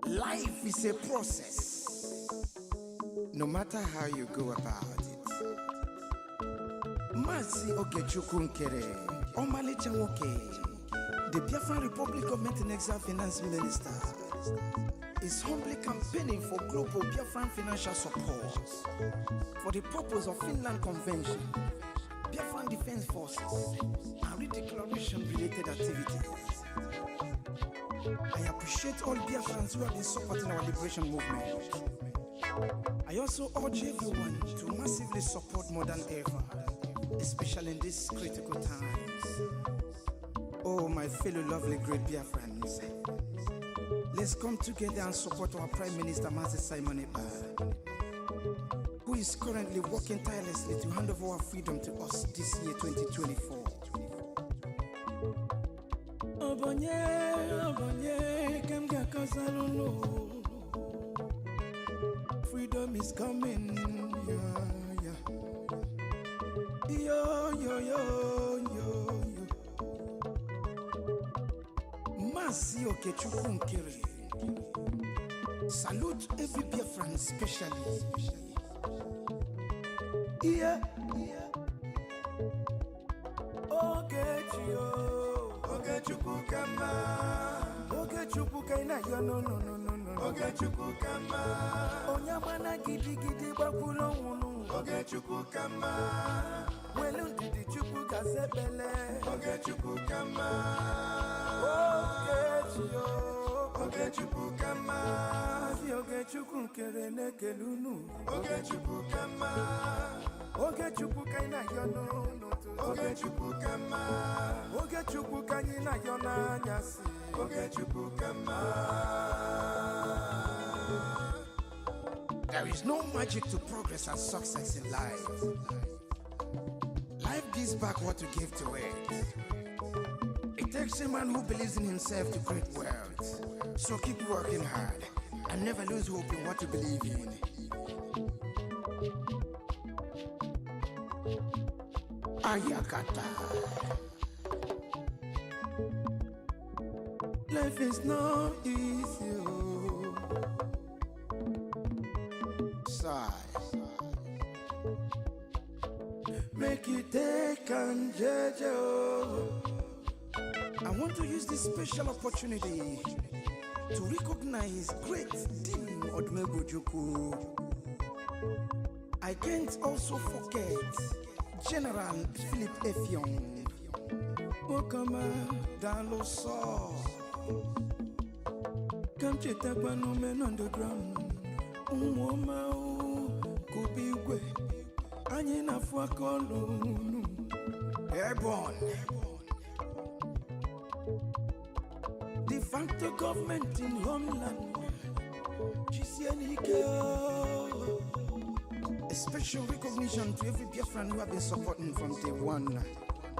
Life is a process, no matter how you go about it. Masi Okechukwu Omalicha Woke, the Biafran Republic Government and Exile Finance Minister, is humbly campaigning for global Biafran financial support for the purpose of Finland Convention, Biafran Defense Forces, and redeclaration-related activities. I appreciate all Biafrans who have been supporting our liberation movement. I also urge everyone to massively support more than ever, especially in these critical times. Oh, my fellow lovely great Biafrans, let's come together and support our Prime Minister, Master Simon Ekpa, who is currently working tirelessly to hand over our freedom to us this year, 2024. Freedom is coming, yeah. Yo. Masi Okechukwu. Salute every Biafran especially. Yeah. Okechukwu kama. Okechukwu kaina yo no. Okechukwu kama. Onyamana gidi bakulo wunu. Okechukwu kama. Welu didi chukwu kasebele. Okechukwu kama. Okechukwu kama. Si Okechukwu kere nekelunu. Okechukwu kama. Okechukwu kaina yo no. Okechukwu kama. Okechukwu kaina yo na nyasi. Okechukwu kama. There is no magic to progress and success in life. Life gives back what you give to it. It takes a man who believes in himself to create wealth. So keep working hard and never lose hope in what you believe in. Ayakata. Life is not easy. Sigh. Make you take and judge. I want to use this special opportunity to recognize great Dim Odmegojuku. I can't also forget General Philip Effiong. Okama Daloso. Come Chitakano men underground. Umoma Kubigwe. Anyina Fuakolunu. Airborne. De facto government in homeland. A special recognition to every Biafran who have been supporting from day one.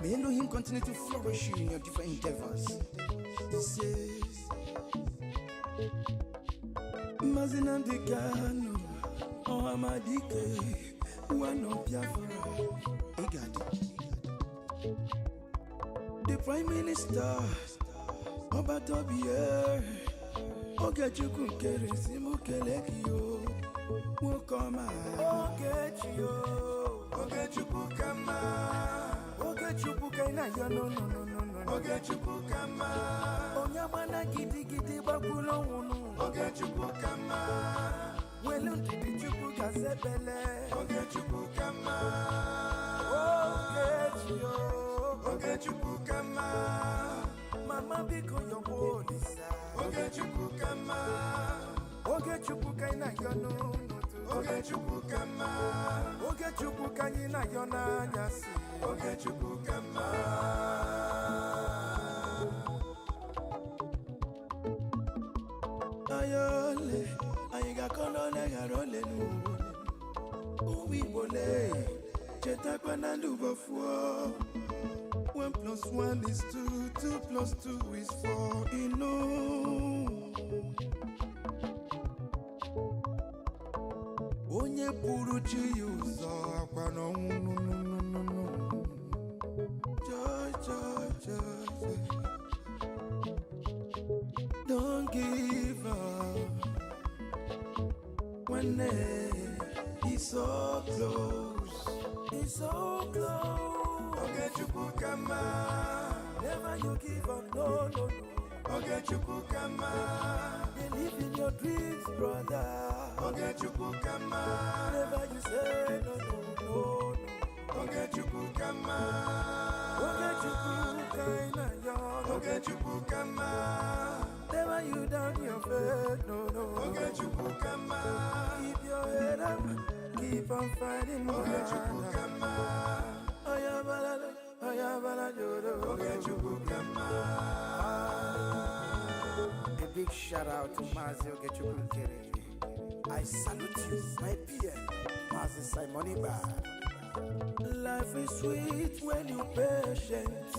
May Elohim continue to flourish you in your different endeavors. He says, Mazina de Gano, Ohamadike, one of Biafra. The Prime Minister, Obatobie, Okechukwu Simukelekio, Wokoma, Okechukwu kama, Okechukwu kaina yo no. Okechukwu kama, Onyamana gidi bakulo wunu. Okechukwu kama, Welu didi chukwu kasebele. Okechukwu kama, Okechukwu kama. Mama biko yobo lisa. Okechukwu kama. Okechukwu kaina yo no. Okechukwu kama. Okechukwu kaina yo na nyasi. Okechukwu kama. Ayole, ayiga kolone garole nu. Uwi bole, cheta kwa nanduba fuo. 1 + 1 is 2, 2 + 2 is 4, Onye puru chi uzo akwa no. Don't give up. He's so close. He's so close. Okay, Chukukama. Never you give up, no, no, no. Okay, Chukukama. Believe in your dreams, brother. Okay, Chukukama. Never you say no, no, no, no. Okay, Chukukama. Okay, Chukukama. Okay, Chukukama. Never you down your bed, no, no. Okay, Chukukama. Keep your head up, keep on fighting. Okay, Chukukama. Okay, Chukukama. A big shout out to Mazi Ogechukukere. I salute you, my peer, Mazi Simoniba. Life is sweet when you're patient.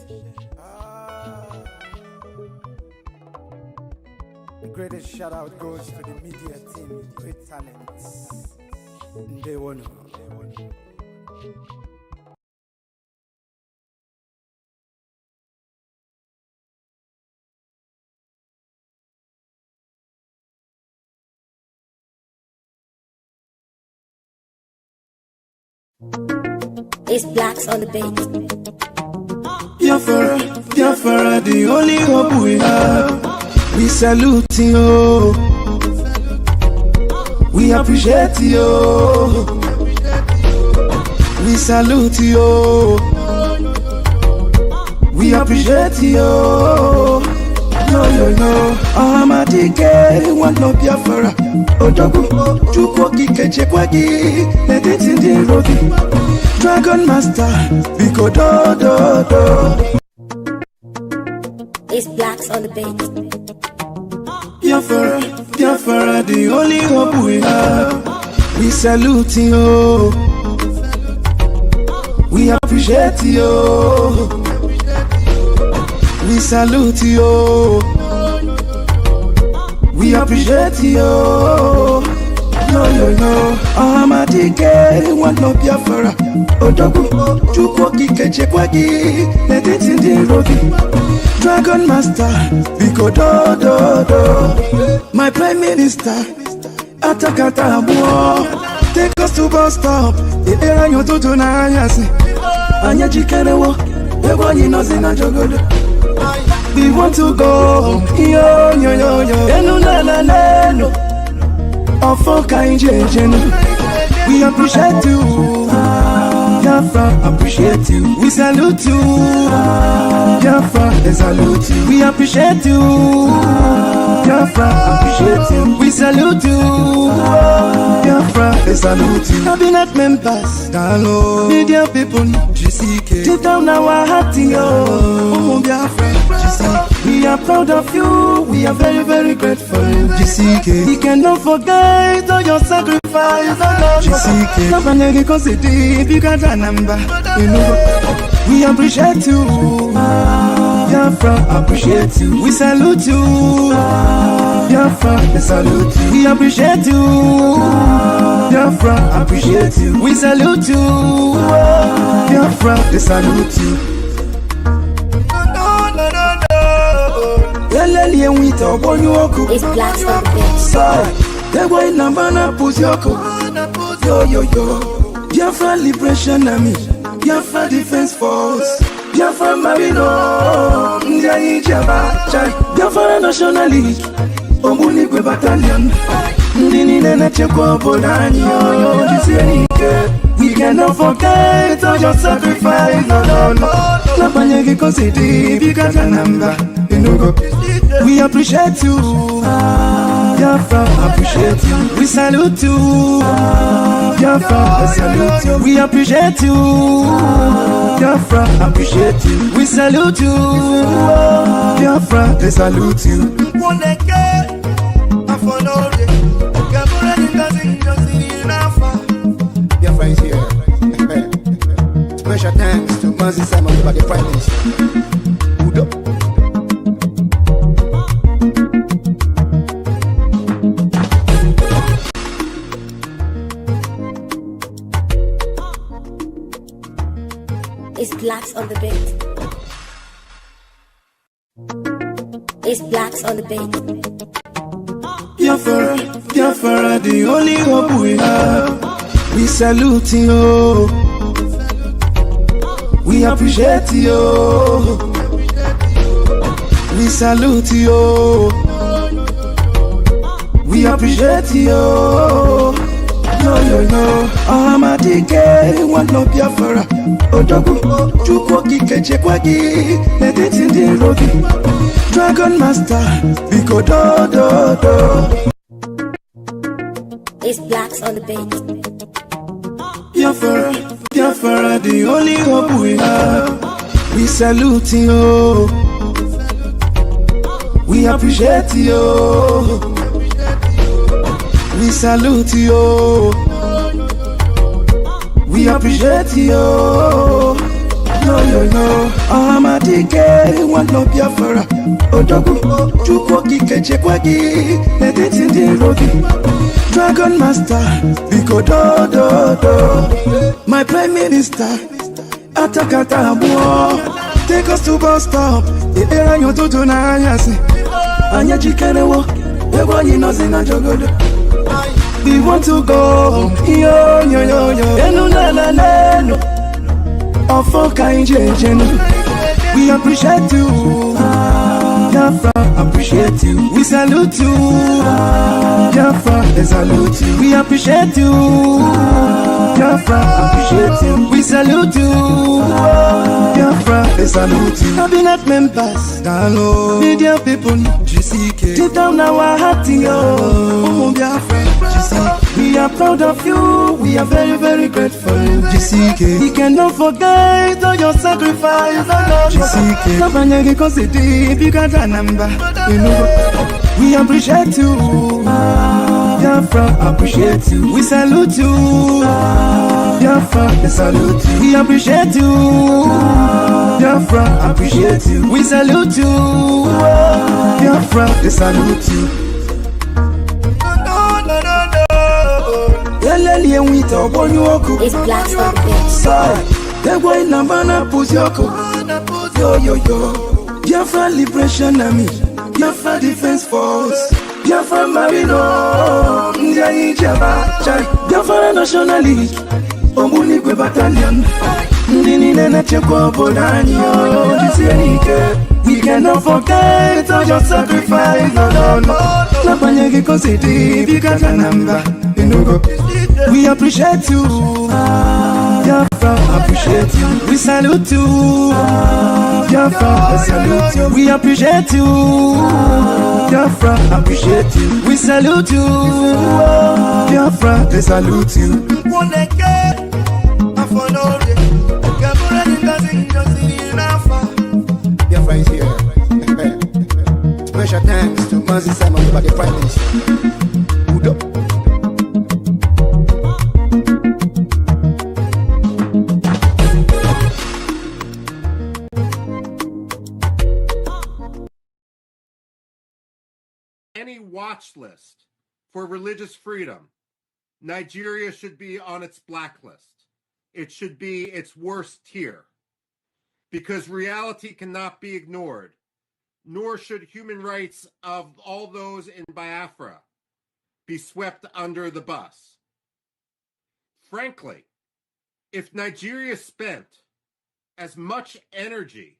The greatest shout out goes to the media team, great talents. They won. It's blacks on the beat. Biafra, the only hope we have. We salute you. We appreciate you. We salute you. We appreciate you. Yo. Amadike, one no Biafra. Odogu, Chukwu Kike Chekwagi. Let it in the road. Dragon Master, Biko do. It's blacks on the beat. Biafra, the only hope we have. We salute you. We appreciate you. We salute you. We appreciate you. Yo. Amadike, one no Biafra. Odogu, Chukwu Kike Chekwagi. Let it in the road. Dragon Master, Biko do. My Prime Minister, Atakata Abuo. Take us to bus stop. The era you do na yasi. Anya jikerewo, ego ni nozina jogodo. We want to go, yo. Enu na. Ofoka injejenu. We appreciate you. Biafra, appreciate you. We salute you. Biafra, they salute you. We appreciate you. Biafra, appreciate you. We salute you. Biafra, they salute you. Cabinet members, Dalo, media people, GCK. Deep down our heart, yo. Biafra, GCK. We are proud of you. We are very, very grateful. GCK. We cannot forget all your sacrifice. GCK. Nobody can say deep. You got a number. We appreciate you. Biafra, appreciate you. We salute you. Biafra, they salute you. We appreciate you. Biafra, appreciate you. We salute you. Biafra, they salute you. It's blacks on the beat. Sorry, the white number na Pusyoko. Yo. Biafra Liberation Army, Biafra Defense Force, Biafra Marino, Ndiayi Jabachai, Biafra National League, Omuligwe Battalion, Ndini Nene Chekwa Bodani, we cannot forget all your sacrifice, no. Napanyegi Konsidi, Bigata Namba, we appreciate you. Biafra, appreciate you. We salute you. Biafra, salute you. We appreciate you. Biafra, appreciate you. We salute you. Biafra, they salute you. Biafra is here. Special thanks to Mazi Simon, the Prime Minister. It's blacks on the beat. It's blacks on the beat. Biafra, Biafra, the only hope we have. We salute you, we appreciate you. We salute you, we appreciate you. No, Amadike, one no Biafra. Odogu, Chuko Kike Chekwagi, let it in the rogi. Dragon Master, Biko do. It's blacks on the beat. Biafra, the only hope we have. We salute you, we appreciate you. We salute you, we appreciate you. No, Amadike, one no Biafra. Odogu, Chuko Kike Chekwagi, let it in the rogi. Dragon Master, Biko do. My Prime Minister, Atakata Abo, take us to bus stop. The era you do to Nayasi. Anya Chikerewo, the one you know in a jogodo. We want to go, yo. Enu na. Ofoka injejen. We appreciate you, Biafra, appreciate you. We salute you, Biafra, they salute you. We appreciate you, Biafra, appreciate you. We salute you, Biafra, they salute you. Cabinet members, Dano, media people, GCK. Deep down our heart, yo, Biafra, GCK. We are proud of you, we are very, very grateful, GCK. We cannot forget all your sacrifice, GCK. Nobody can say deep, you got a number. We appreciate you, Biafra, appreciate you. We salute you, Biafra, they salute you. We appreciate you, Biafra, appreciate you. We salute you, Biafra, they salute you. It's blacks on the beat. They're going to Pushyoko. Yo. Biafra Liberation Army, Biafra Defense Force, Biafra Marino, Biafra National League, Omunikwe Battalion, Nini Nene Chekwa Bodanyo, Jisianike. We cannot forget all your sacrifice, no. Napanyeke Kositi, Bikata Namba, we appreciate you, Biafra, appreciate you. We salute you, Biafra, we salute you. We appreciate you, Biafra, appreciate you. We salute you, Biafra, they salute you. Biafra is here. Special thanks to Mazi Simon, the Prime Minister. Udo. Any watch list for religious freedom, Nigeria should be on its blacklist. It should be its worst tier. Because reality cannot be ignored, nor should human rights of all those in Biafra be swept under the bus. Frankly, if Nigeria spent as much energy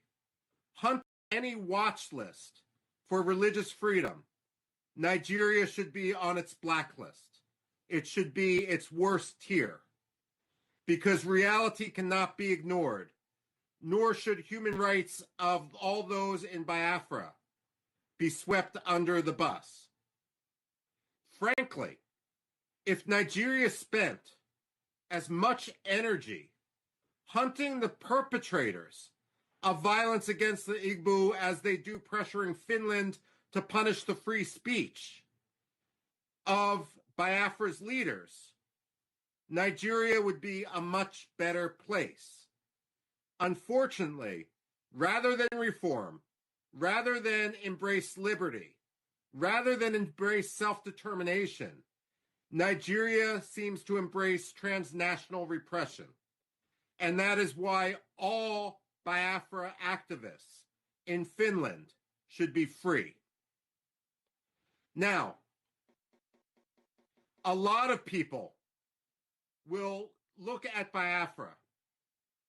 hunting any watch list for religious freedom, Nigeria should be on its blacklist. It should be its worst tier. Because reality cannot be ignored, nor should human rights of all those in Biafra be swept under the bus. Frankly, if Nigeria spent as much energy hunting the perpetrators of violence against the Igbo as they do pressuring Finland to punish the free speech of Biafra's leaders, Nigeria would be a much better place. Unfortunately, rather than reform, rather than embrace liberty, rather than embrace self-determination, Nigeria seems to embrace transnational repression. And that is why all Biafra activists in Finland should be free. Now, A lot of people will look at Biafra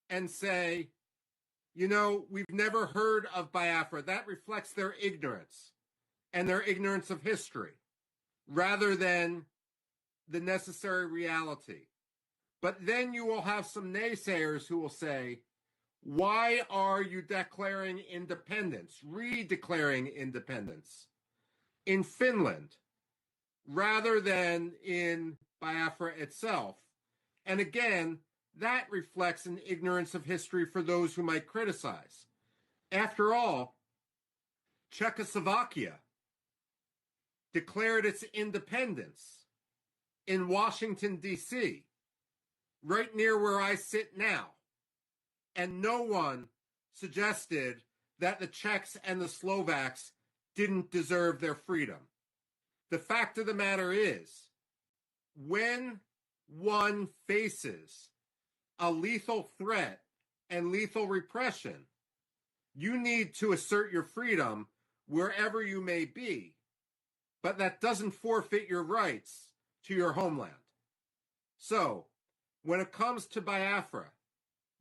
and say, you know, we've never heard of Biafra. That reflects their ignorance and their ignorance of history rather than the necessary reality. But then you will have some naysayers who will say, why are you declaring independence, re-declaring independence in Finland rather than in Biafra itself? And again, that reflects an ignorance of history for those who might criticize. After all, Czechoslovakia declared its independence in Washington, D.C., right near where I sit now. And no one suggested that the Czechs and the Slovaks didn't deserve their freedom. The fact of the matter is, when one faces a lethal threat and lethal repression, you need to assert your freedom wherever you may be, but that doesn't forfeit your rights to your homeland. So, when it comes to Biafra,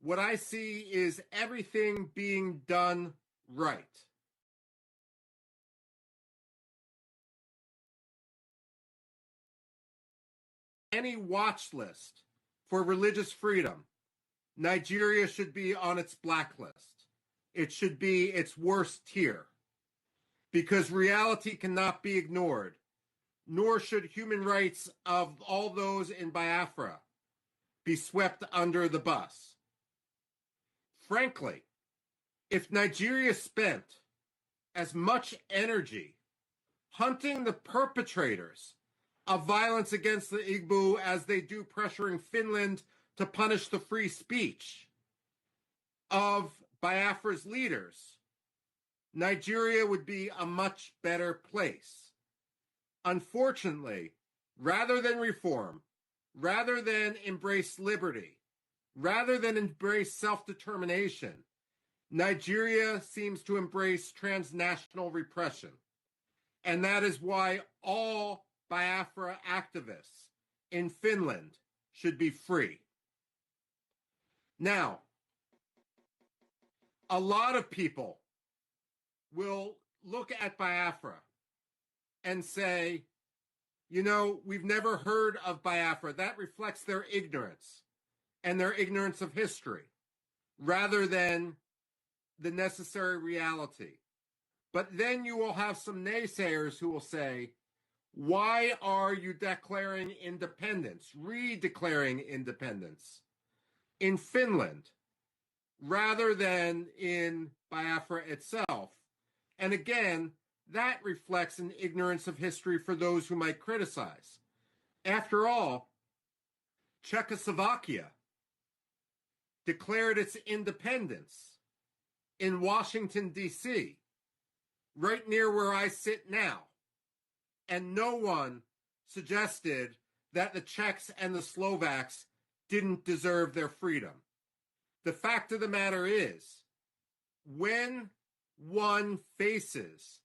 what I see is everything being done right. Any watch list for religious freedom, Nigeria should be on its blacklist. It should be its worst tier, because reality cannot be ignored, nor should human rights of all those in Biafra be swept under the bus. Frankly, if Nigeria spent as much energy hunting the perpetrators of violence against the Igbo as they do pressuring Finland to punish the free speech of Biafra's leaders, Nigeria would be a much better place. Unfortunately, rather than reform, rather than embrace liberty, rather than embrace self-determination, Nigeria seems to embrace transnational repression. And that is why all Biafra activists in Finland should be free. Now, a lot of people will look at Biafra and say, you know, we've never heard of Biafra. That reflects their ignorance and their ignorance of history rather than the necessary reality. But then you will have some naysayers who will say, why are you declaring independence, re-declaring independence in Finland rather than in Biafra itself? And again, that reflects an ignorance of history for those who might criticize. After all, Czechoslovakia declared its independence in Washington, D.C., right near where I sit now. And no one suggested that the Czechs and the Slovaks didn't deserve their freedom. The fact of the matter is, when one faces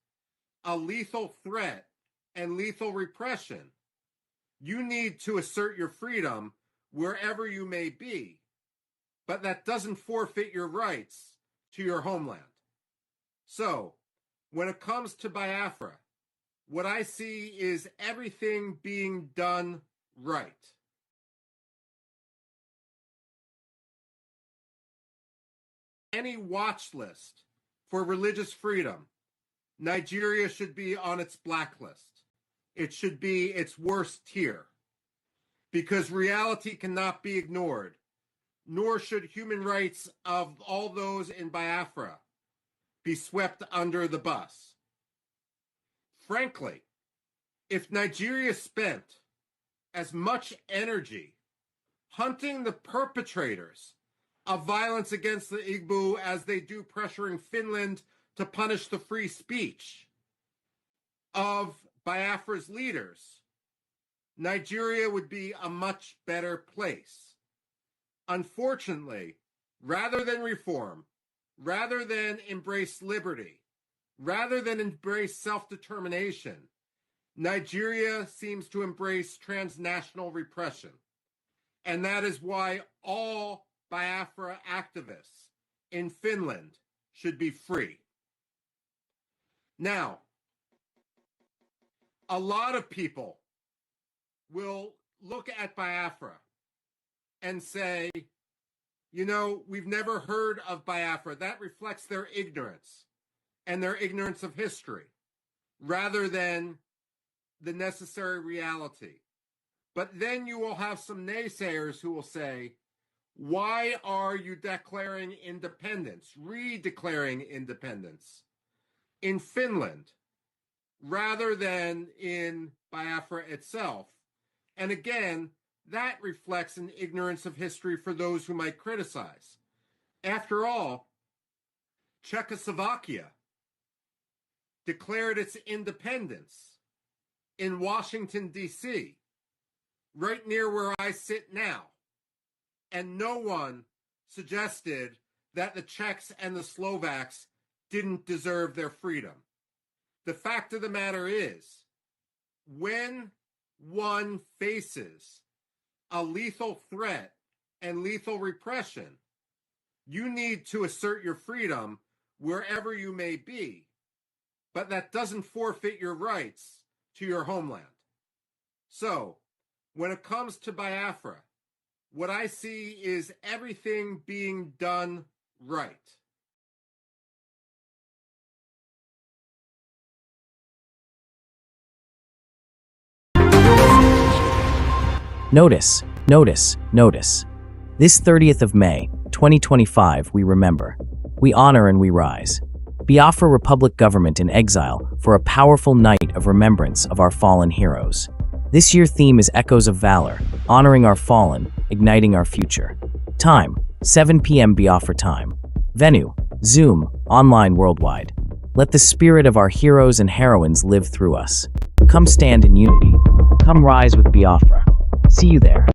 a lethal threat and lethal repression, you need to assert your freedom wherever you may be, but that doesn't forfeit your rights to your homeland. So, when it comes to Biafra, what I see is everything being done right. Any watch list for religious freedom, Nigeria should be on its blacklist. It should be its worst tier, because reality cannot be ignored, nor should human rights of all those in Biafra be swept under the bus. Frankly, if Nigeria spent as much energy hunting the perpetrators of violence against the Igbo as they do pressuring Finland to punish the free speech of Biafra's leaders, Nigeria would be a much better place. Unfortunately, rather than reform, rather than embrace liberty, rather than embrace self-determination, Nigeria seems to embrace transnational repression, and that is why all Biafra activists in Finland should be free. Now, a lot of people will look at Biafra and say, you know, we've never heard of Biafra. That reflects their ignorance and their ignorance of history rather than the necessary reality. But then you will have some naysayers who will say, why are you declaring independence, redeclaring independence in Finland rather than in Biafra itself? And again, that reflects an ignorance of history for those who might criticize. After all, Czechoslovakia declared its independence in Washington, D.C., right near where I sit now. And no one suggested that the Czechs and the Slovaks didn't deserve their freedom. The fact of the matter is, when one faces a lethal threat and lethal repression, you need to assert your freedom wherever you may be, but that doesn't forfeit your rights to your homeland. So, when it comes to Biafra, what I see is everything being done right. Notice, notice, notice. This 30th of May, 2025, we remember. We honor and we rise. Biafra Republic government in exile for a powerful night of remembrance of our fallen heroes. This year's theme is Echoes of Valor, honoring our fallen, igniting our future. Time, 7 p.m. Biafra time. Venue, Zoom, online worldwide. Let the spirit of our heroes and heroines live through us. Come stand in unity. Come rise with Biafra. See you there.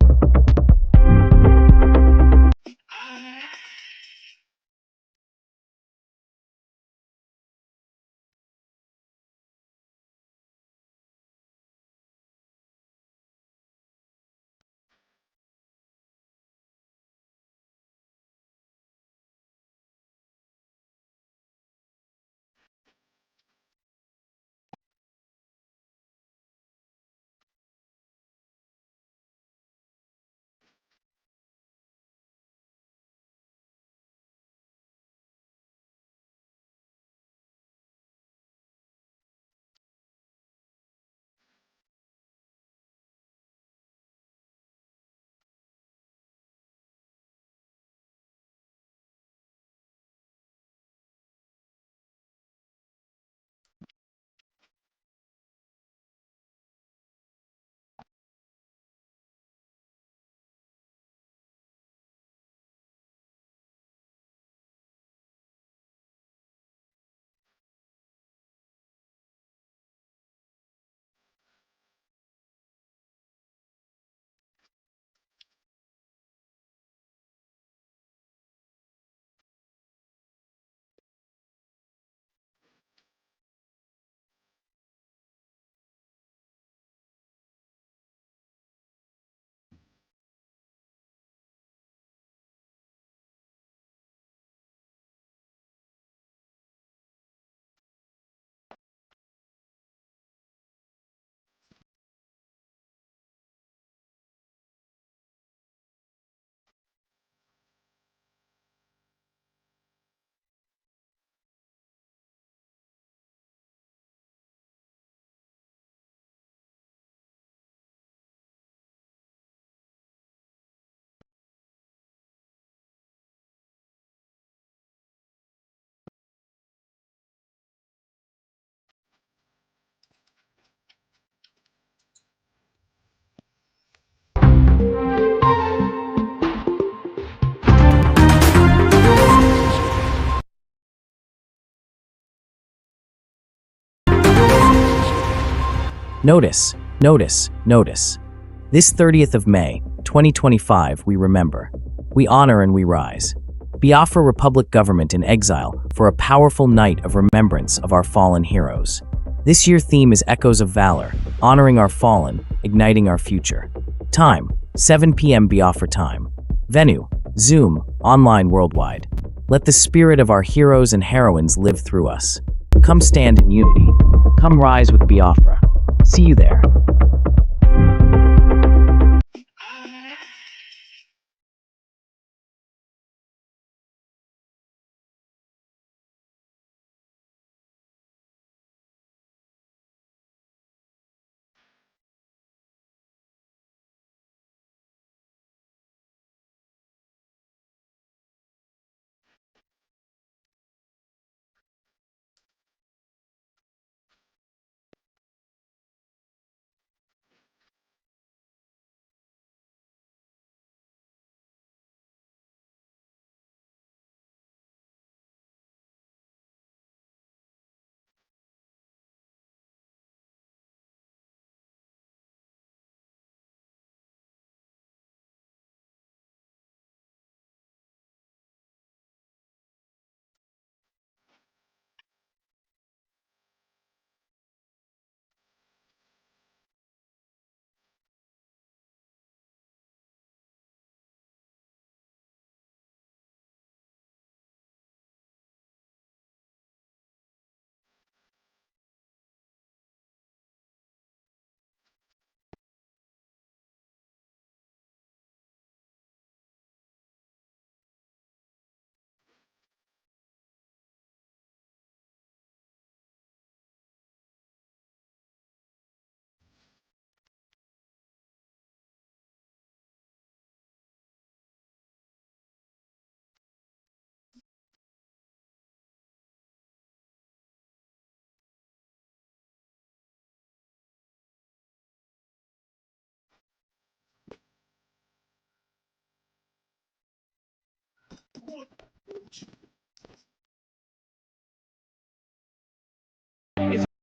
Notice, notice, notice. This 30th of May, 2025, we remember. We honor and we rise. Biafra Republic government in exile for a powerful night of remembrance of our fallen heroes. This year's theme is Echoes of Valor, honoring our fallen, igniting our future. Time, 7 p.m. Biafra time. Venue, Zoom, online worldwide. Let the spirit of our heroes and heroines live through us. Come stand in unity. Come rise with Biafra. See you there.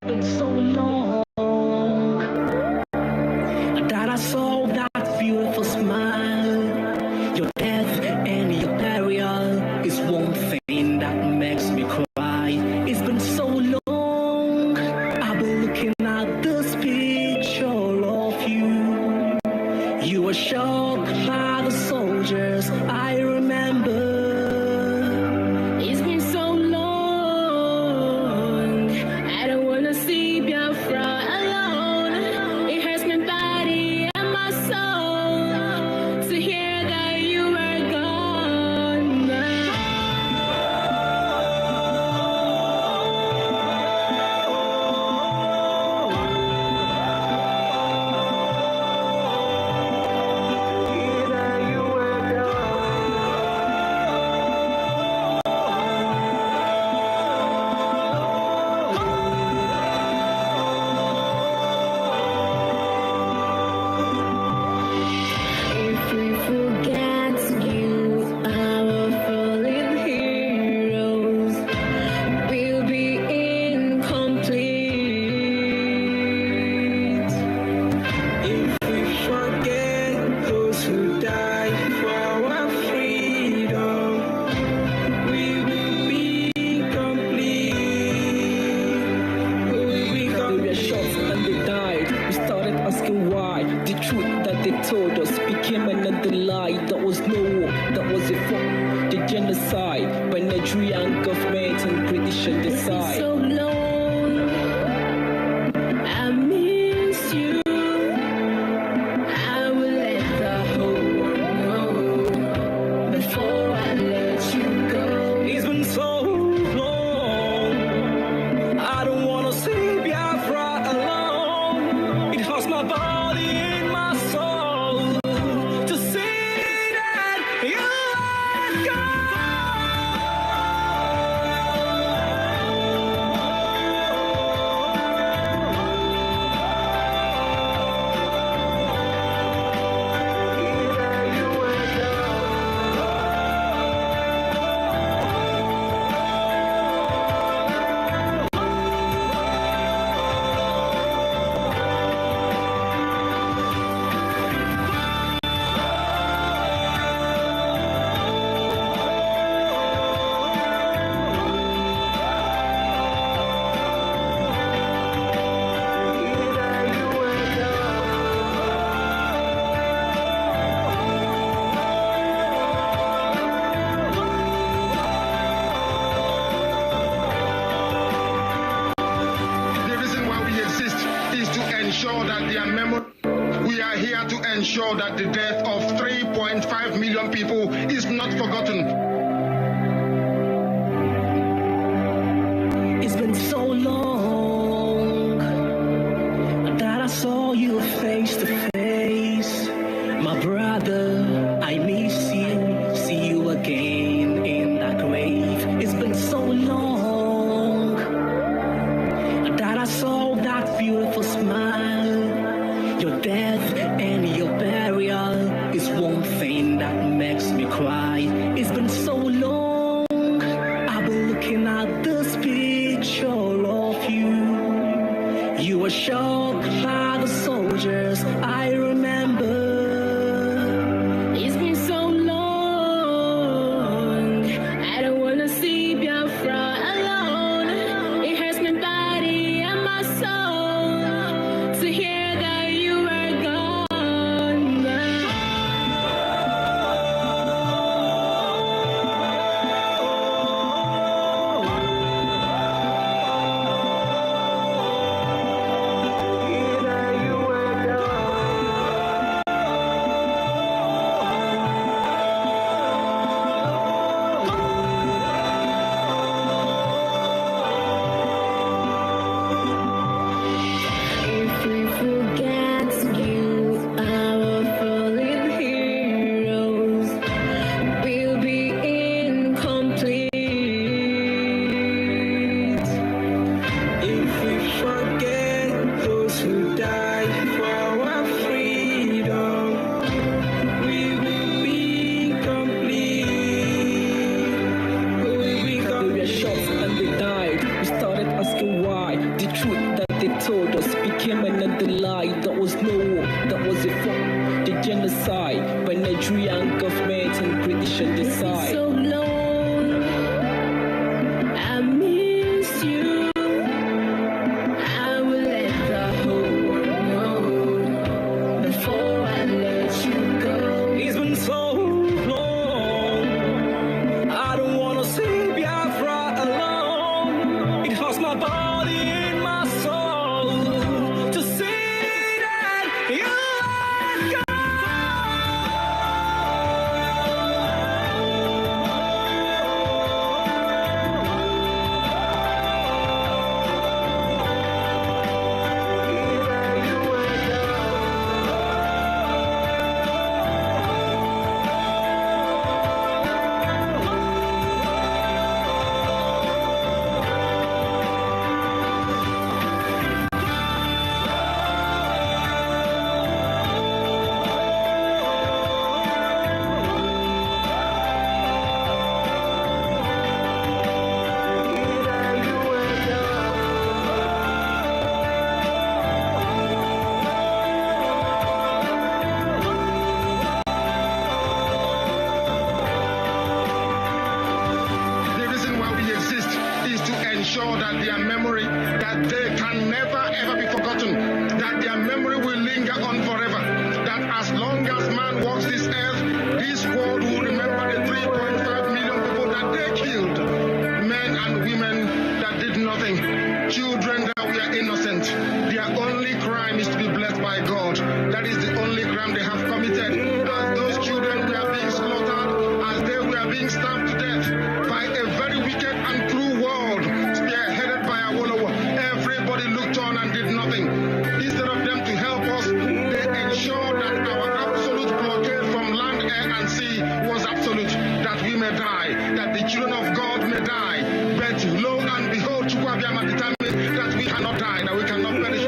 Been so long that I saw that beautiful smile. Your death and your burial is one thing that makes me cry. It's been so long. I've been looking at this picture of you. You were shot by the soldiers. I remember. It's been so long. I don't wanna see Biafra alone. It hurts my body and my soul to hear that you are gone now. If we forget you, our fallen heroes will be incomplete. If we forget those who died for our freedom, we will be incomplete. We were shot and they died. We started asking why. The truth that they told us became another lie. That was no war, that was a fault. The genocide by Nigerian government and British on the side. So long, I miss you. I will let the whole world know before I let you go. It's been so long. I don't wanna see Biafra alone. It hurts my body and my soul to see that you are gone. their memory. We are here to ensure that the death of 3.5 million people is not forgotten. It's been so long that I saw you face to face. My brother, I miss you, see you again in that grave. It's been so long that I saw that beautiful smile. Your death and your burial is one thing that makes me cry. It's been so long, I've been looking at this picture of you. You were shocked by the soldiers, I remember. It's been so long, I don't wanna see Biafra alone. It hurts my body and my soul to hear that you are gone now. If we forget you, our fallen heroes will be incomplete. If we forget those who died for our freedom, we will be complete. They were shot and they died. We started asking why. The truth that they told us became another lie. There was no war, that was a fault. The genocide by Nigerian government and British on the It's been side. so long, I miss you. I will let the whole world know before I let you go. It's been so long. I don't wanna see Biafra alone. It hurts my body and my soul to see that you are gone. The reason why we exist is to ensure that their memory, that they can never ever be forgotten, that their memory will linger on forever, that as long as man walks this earth, this world will remember the 3.5 million people that they killed, men and women that did nothing, children that were innocent. Their only crime is to be blessed by God. That is the only crime they have committed. As those children were being slaughtered, as they were being stabbed to death by a very wicked and cruel world, spearheaded by Awolowo. Everybody looked on and did nothing. Instead of them to help us, they ensured that our absolute blockade from land, air, and sea was absolute, that we may die, that the children of God may die. But lo and behold, Chukwuabiama determined that we cannot die, that we cannot perish.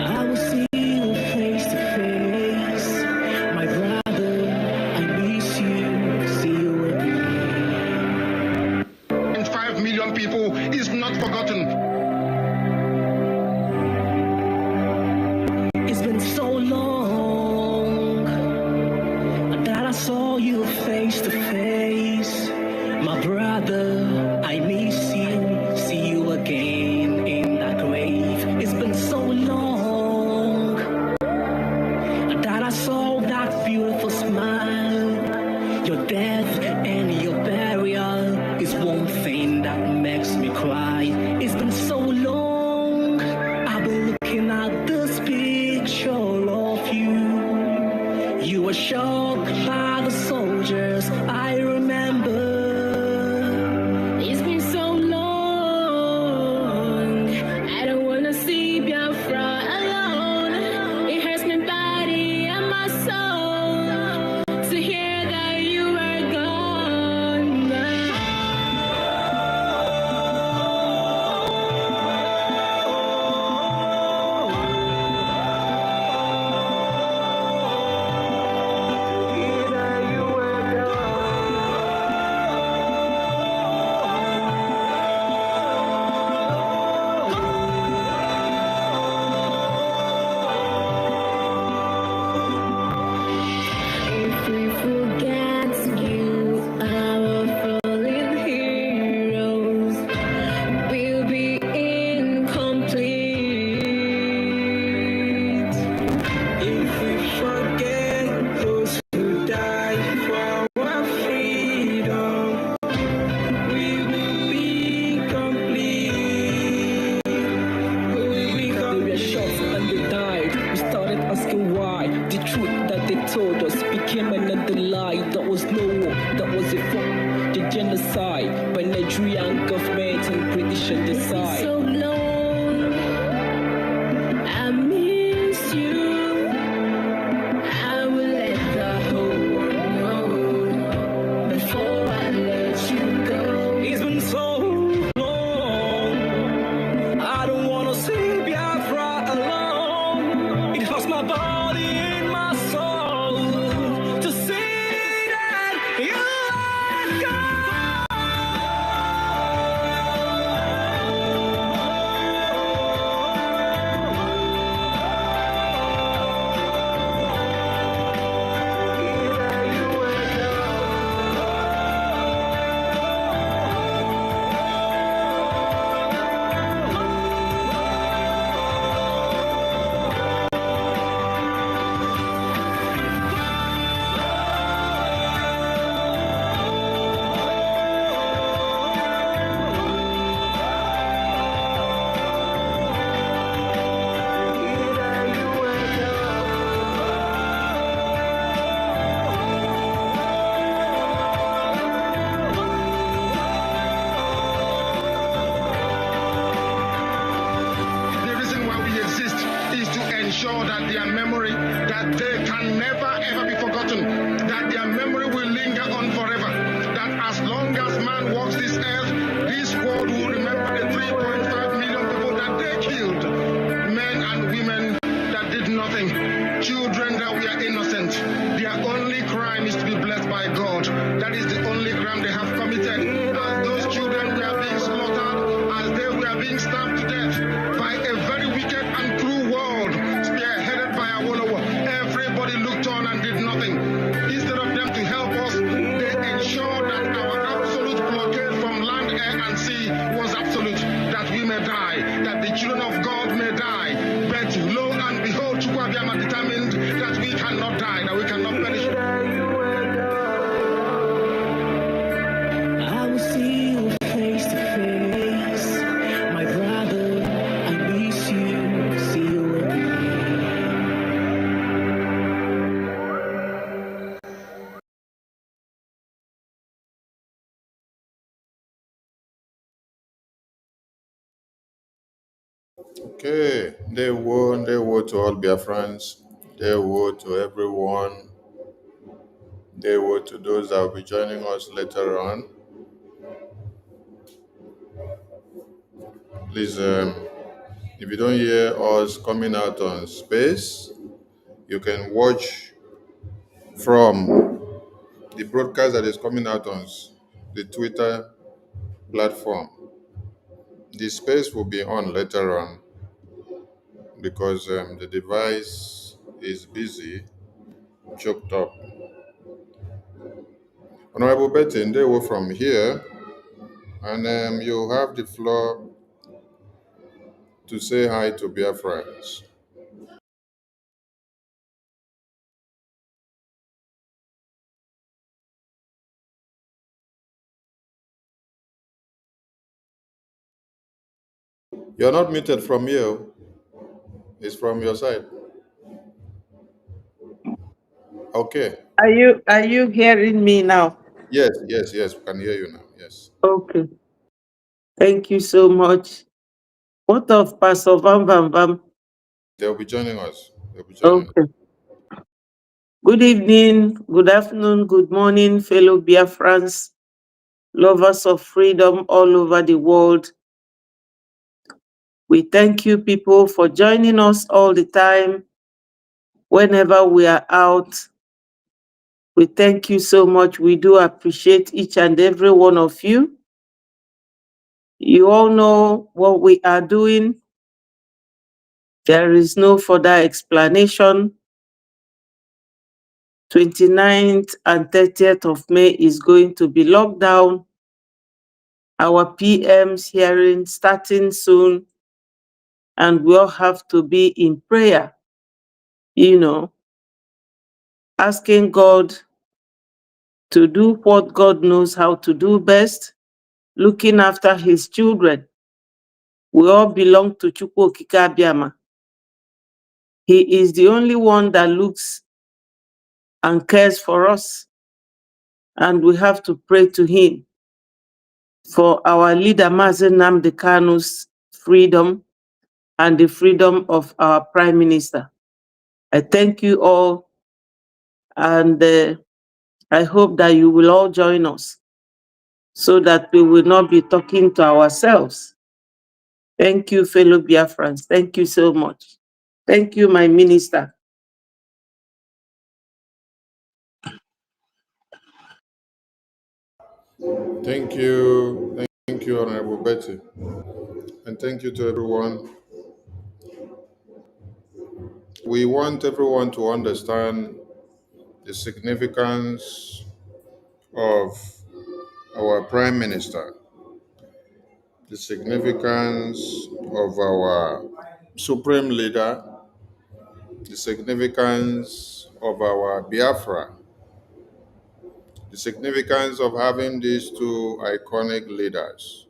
I will see you face to face. My brother, I miss you, see you again. 5 million people is not forgotten. It's been so long that I saw you face to face. My brother, I miss you, see you again in that grave. It's been so long that I saw that beautiful smile. Your death and your burial is one thing that makes me cry. It's been so long that their memory, that they can never ever be forgotten, that their memory will linger on forever, that as long as man walks this earth, this world will remember the 3.5 million people that they killed, men and women that did nothing, children that were innocent. Their only crime is to be blessed by God. That is the only crime they have committed. As those children were being slaughtered, as they were being stabbed to death by a very wicked and cruel world, spearheaded by Awolowo, everybody looked on and did nothing. Instead of them to help us, they ensured that our absolute blockade from land, air, and sea was absolute, that we may die, that the children of God may die. But lo and behold, Chukwuabiama determined that we cannot die, that we cannot perish. I will see you face to face, my brother. I miss you. See you again. Okay, they were to all Biafrans, they were to everyone, they were to those that will be joining us later on. Please, if you don't hear us coming out on space, you can watch from the broadcast that is coming out on the Twitter platform. The space will be on later on because the device is busy, choked up. Honorable Betty, they were from here, and you have the floor to say hi to Biafrans. You're not muted from here. It's from your side. Okay. Are you hearing me now? Yes, yes, yes. We can hear you now. Yes. Okay. Thank you so much. What of Pastor Vam Vam Vam? They'll be joining us. They'll be joining us. Okay. Good evening, good afternoon, good morning, fellow Biafrans, lovers of freedom all over the world. We thank you people for joining us all the time whenever we are out. We thank you so much. We do appreciate each and every one of you. You all know what we are doing. There is no further explanation. 29th and 30th of May is going to be lockdown. Our PM's hearing starting soon, and we all have to be in prayer, asking God to do what God knows how to do best, looking after his children. We all belong to Chukwu Okike Abiama. He is the only one that looks and cares for us, and we have to pray to him for our leader, Mazen Nnamdi Kanu's freedom and the freedom of our Prime Minister. I thank you all, and I hope that you will all join us so that we will not be talking to ourselves. Thank you, fellow Biafrans. Thank you so much. Thank you, my minister. Thank you. Thank you, Honorable Betty. And thank you to everyone. We want everyone to understand the significance of our Prime Minister, the significance of our Supreme Leader, the significance of our Biafra, the significance of having these two iconic leaders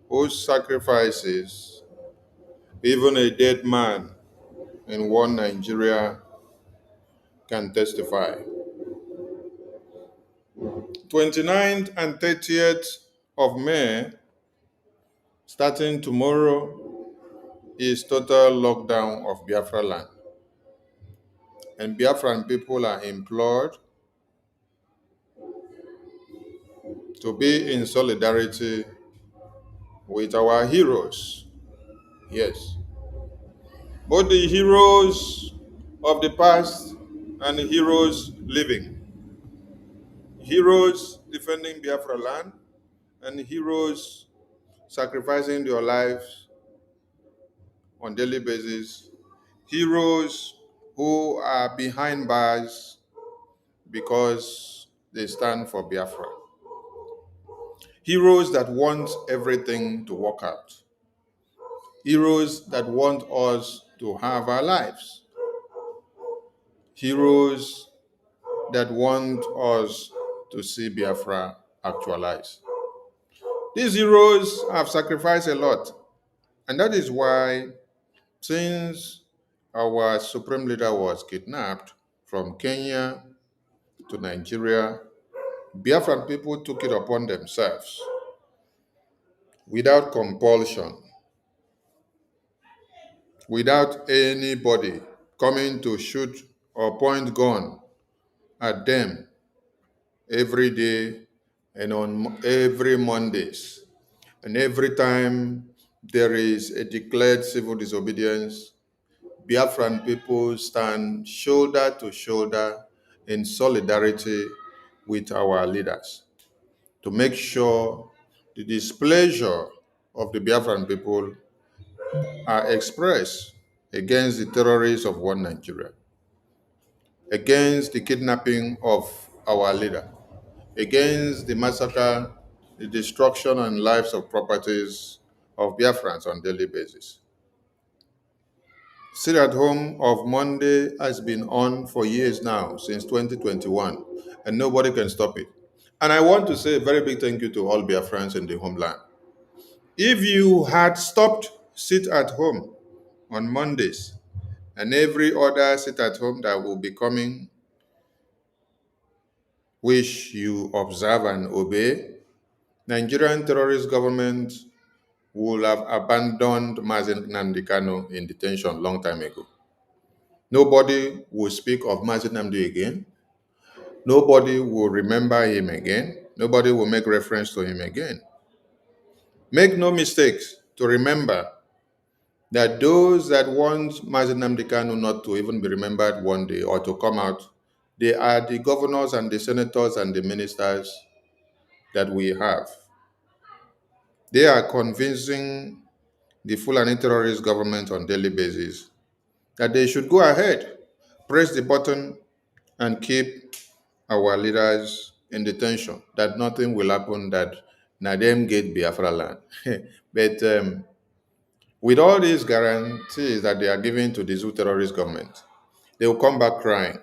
whose sacrifices even a dead man in one Nigeria can testify. 29th and 30th of May, starting tomorrow, is total lockdown of Biafra land. And Biafran people are implored to be in solidarity with our heroes. Yes. Both the heroes of the past and the heroes living. Heroes defending Biafra land and heroes sacrificing their lives on daily basis. Heroes who are behind bars because they stand for Biafra. Heroes that want everything to work out. Heroes that want us to have our lives. Heroes that want us to see Biafra actualize. These heroes have sacrificed a lot. And that is why, since our supreme leader was kidnapped from Kenya to Nigeria, Biafran people took it upon themselves without compulsion, without anybody coming to shoot or point gun at them every day and on every Mondays. And every time there is a declared civil disobedience, Biafran people stand shoulder to shoulder in solidarity with our leaders to make sure the displeasure of the Biafran people are expressed against the terrorists of one Nigeria, against the kidnapping of our leader, against the massacre, the destruction and lives of properties of Biafrans on a daily basis. Sit at home of Monday has been on for years now, since 2021, and nobody can stop it. And I want to say a very big thank you to all Biafrans in the homeland. If you had stopped sit at home on Mondays and every other sit at home that will be coming, which you observe and obey, Nigerian terrorist government would have abandoned Mazen Nnamdi Kanu in detention long time ago. Nobody will speak of Mazen Nnamdi again. Nobody will remember him again. Nobody will make reference to him again. Make no mistakes to remember that those that want Mazen Nnamdi Kanu not to even be remembered one day or to come out, they are the governors and the senators and the ministers that we have. They are convincing the Fulani terrorist government on a daily basis that they should go ahead, press the button, and keep our leaders in detention, that nothing will happen, that na them get Biafraland. But with all these guarantees that they are giving to the Zoo terrorist government, they will come back crying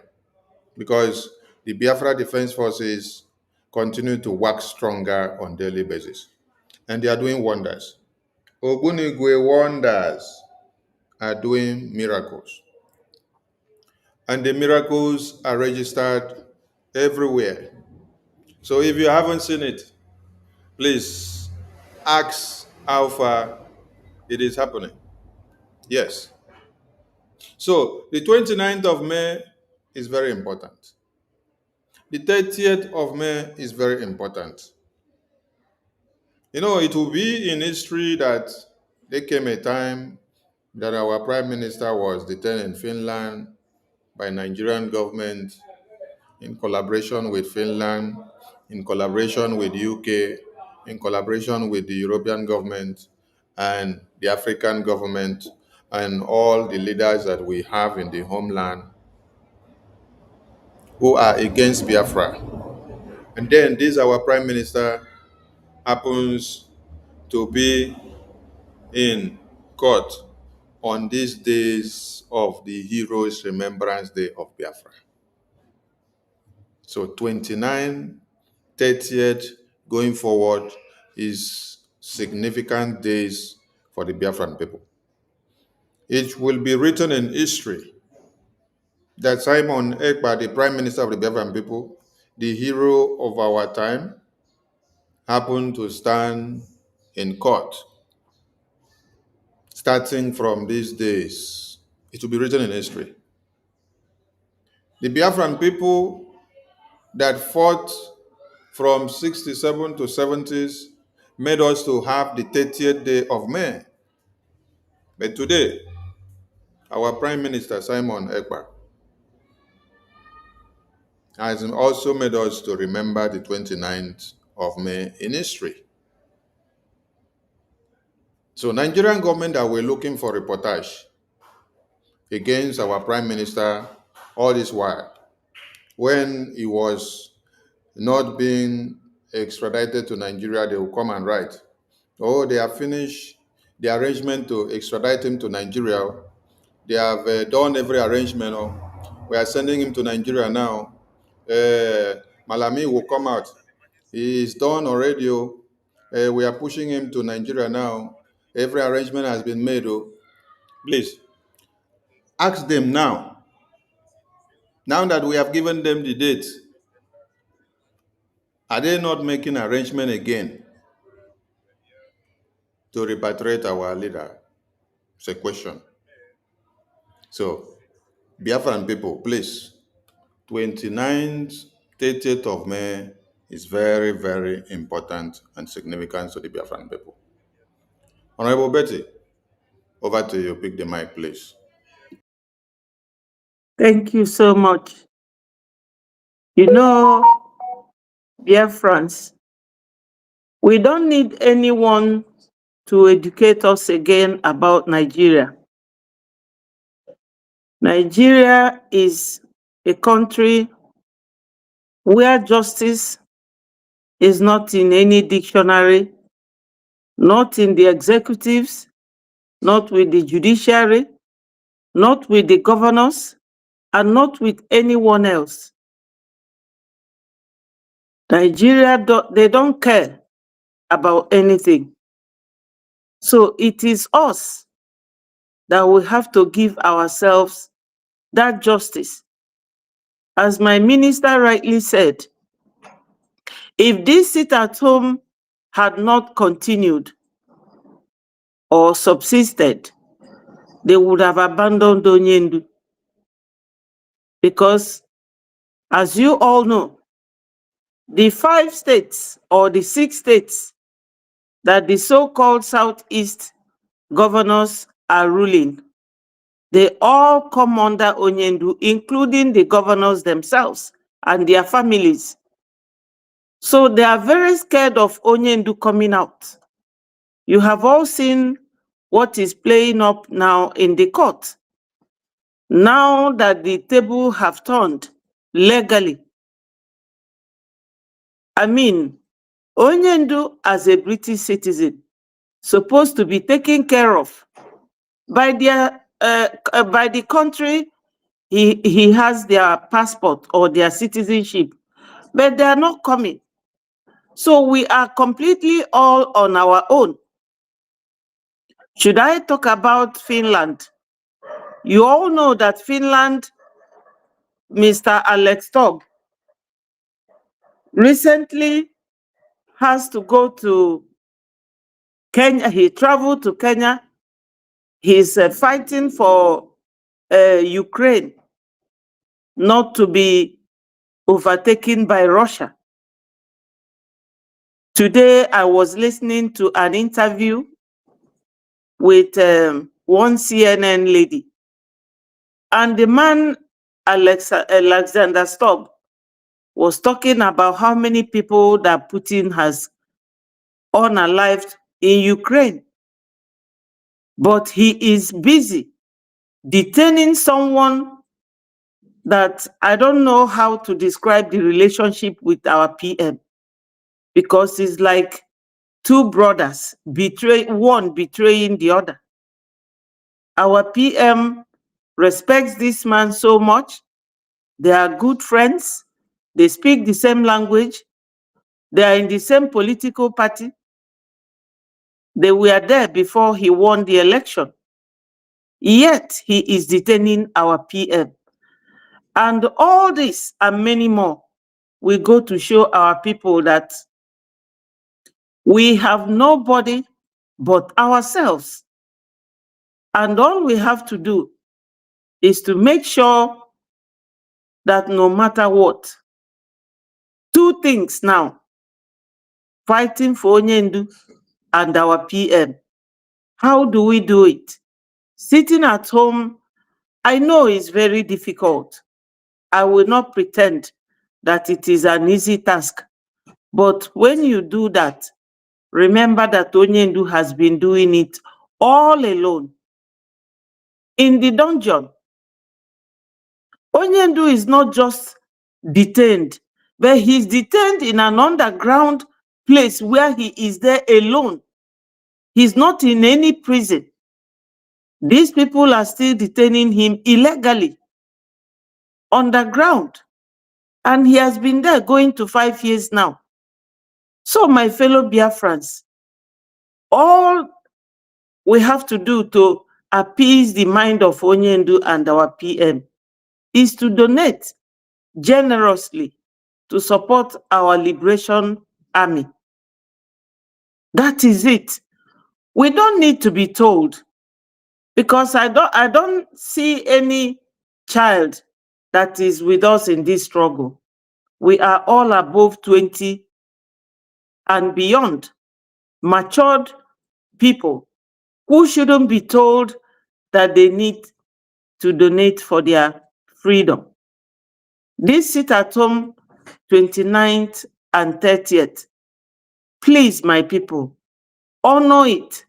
because the Biafra Defense Forces continue to work stronger on a daily basis. And they are doing wonders. Ogunigwe wonders are doing miracles. And the miracles are registered everywhere. So if you haven't seen it, please ask how far it is happening. Yes. So the 29th of May is very important. The 30th of May is very important. You know, it will be in history that there came a time that our prime minister was detained in Finland by Nigerian government in collaboration with Finland, in collaboration with UK, in collaboration with the European government and the African government and all the leaders that we have in the homeland who are against Biafra. And then this our prime minister happens to be in court on these days of the Heroes Remembrance Day of Biafra. So 29, 30th going forward is significant days for the Biafran people. It will be written in history that Simon Ekpa, the Prime Minister of the Biafran people, the hero of our time, happened to stand in court starting from these days. It will be written in history. The Biafran people that fought from 67 to 70s made us to have the 30th day of May. But today, our Prime Minister, Simon Ekpa, has also made us to remember the 29th of May in history. So Nigerian government that were looking for reportage against our Prime Minister all this while, when he was not being extradited to Nigeria, they will come and write, oh, they have finished the arrangement to extradite him to Nigeria. They have done every arrangement. Oh, we are sending him to Nigeria now. Malami will come out. He is done already. Oh. We are pushing him to Nigeria now. Every arrangement has been made. Oh. Please, ask them now. Now that we have given them the date, are they not making arrangement again to repatriate our leader? It's a question. So, Biafran people, please, 29th, 30th of May is very, very important and significant to the Biafran people. Honorable Betty, over to you. Pick the mic, please. Thank you so much. You know, Biafrans, we don't need anyone to educate us again about Nigeria. Nigeria is a country where justice is not in any dictionary, not in the executives, not with the judiciary, not with the governors, and not with anyone else. Nigeria, they don't care about anything. So it is us that we have to give ourselves that justice. As my minister rightly said, if this sit at home had not continued or subsisted, they would have abandoned Onyendu. Because, as you all know, the 5 states or the 6 states that the so-called Southeast governors are ruling, they all come under Onyendu, including the governors themselves and their families. So they are very scared of Onyendu coming out. You have all seen what is playing up now in the court. Now that the table have turned legally, I mean, Onyendu as a British citizen supposed to be taken care of by the country he has their passport or their citizenship, but they are not coming. So we are completely all on our own. Should I talk about Finland? You all know that Finland, Mr. Alex Togg, recently has to go to Kenya. He traveled to Kenya. He's fighting for Ukraine not to be overtaken by Russia. Today, I was listening to an interview with one CNN lady. And the man, Alexander Stubb, was talking about how many people that Putin has unalived in Ukraine. But he is busy detaining someone that I don't know how to describe the relationship with our PM, because it's like 2 brothers, one betraying the other. Our PM respects this man so much. They are good friends. They speak the same language. They are in the same political party. They were there before he won the election. Yet he is detaining our PM. And all this and many more will go to show our people that we have nobody but ourselves And all we have to do is to make sure that no matter what, two things now, fighting for Onyendu and our PM. How do we do it? Sitting at home, I know it's very difficult. I will not pretend that it is an easy task. But when you do that, remember that Onyendu has been doing it all alone. In the dungeon, Onyendu is not just detained, but he's detained in an underground place where he is there alone. He's not in any prison. These people are still detaining him illegally, underground. And he has been there going to 5 years now. So my fellow Biafrans, all we have to do to appease the mind of Onyendu and our PM is to donate generously to support our liberation army. That is it. We don't need to be told, because I don't see any child that is with us in this struggle. We are all above 20 and beyond, matured people who shouldn't be told that they need to donate for their freedom. This sit at home 29th and 30th. Please, my people, honor it.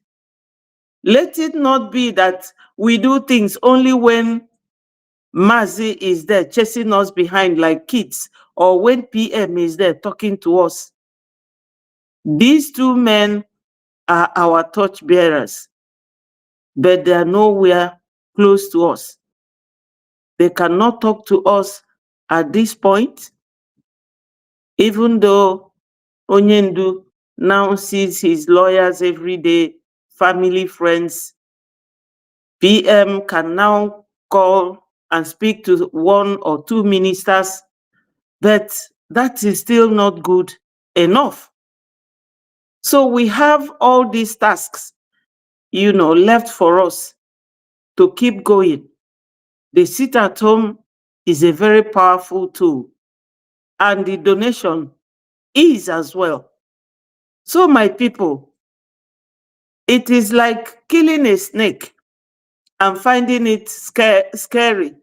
Let it not be that we do things only when Mazi is there chasing us behind like kids, or when PM is there talking to us. These two men are our torch bearers, but they are nowhere close to us. They cannot talk to us at this point, even though Onyendu now sees his lawyers every day, family, friends. PM can now call and speak to 1 or 2 ministers, but that is still not good enough. So we have all these tasks, left for us to keep going. The sit at home is a very powerful tool, and the donation is as well. So my people, it is like killing a snake and finding it scary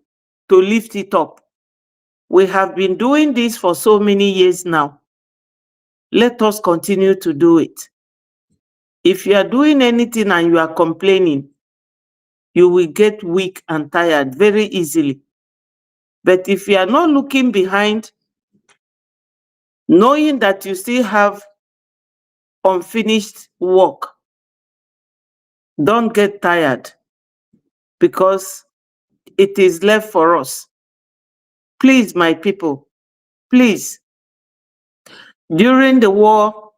to lift it up. We have been doing this for so many years now. Let us continue to do it. If you are doing anything and you are complaining, you will get weak and tired very easily. But if you are not looking behind, knowing that you still have unfinished work, don't get tired, because it is left for us. Please, my people, please. During the war,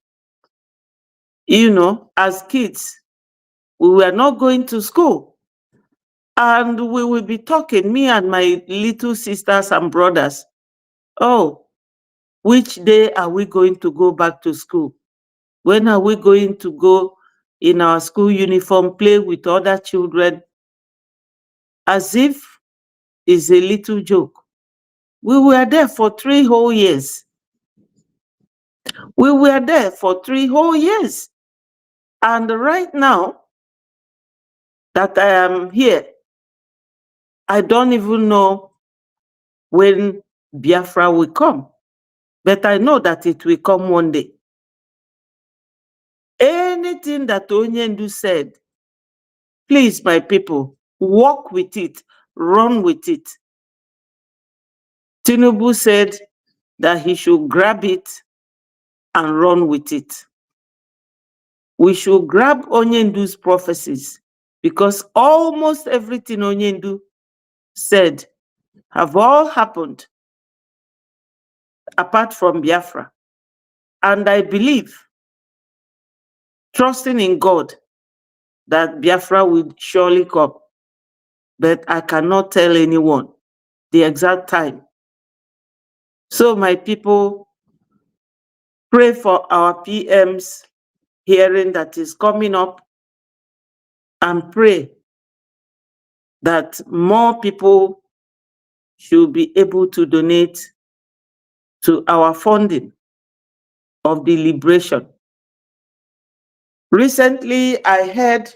as kids, we were not going to school. And we will be talking, me and my little sisters and brothers, oh, which day are we going to go back to school? When are we going to go in our school uniform, play with other children? As if it's a little joke. We were there for 3 whole years. We were there for 3 whole years. And right now that I am here, I don't even know when Biafra will come. But I know that it will come one day. Anything that Onyendu said, please, my people, walk with it, run with it. Tinubu said that he should grab it and run with it. We should grab Onyendu's prophecies, because almost everything Onyendu said have all happened apart from Biafra. And I believe, trusting in God, that Biafra will surely come. But I cannot tell anyone the exact time. So my people, pray for our PM's hearing that is coming up, and pray that more people should be able to donate to our funding of the liberation. Recently, I heard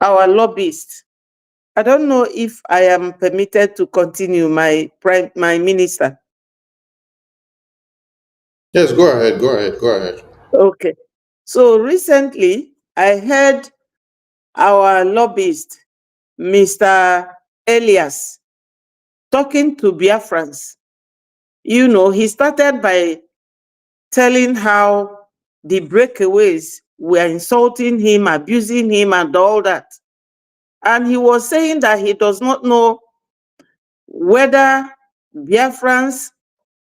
our lobbyists. I don't know if I am permitted to continue, my minister. Yes, go ahead, go ahead, go ahead. Okay. So recently, I heard our lobbyist, Mr. Elias, talking to Biafrans. You know, he started by telling how the breakaways were insulting him, abusing him, and all that. And he was saying that he does not know whether Biafrans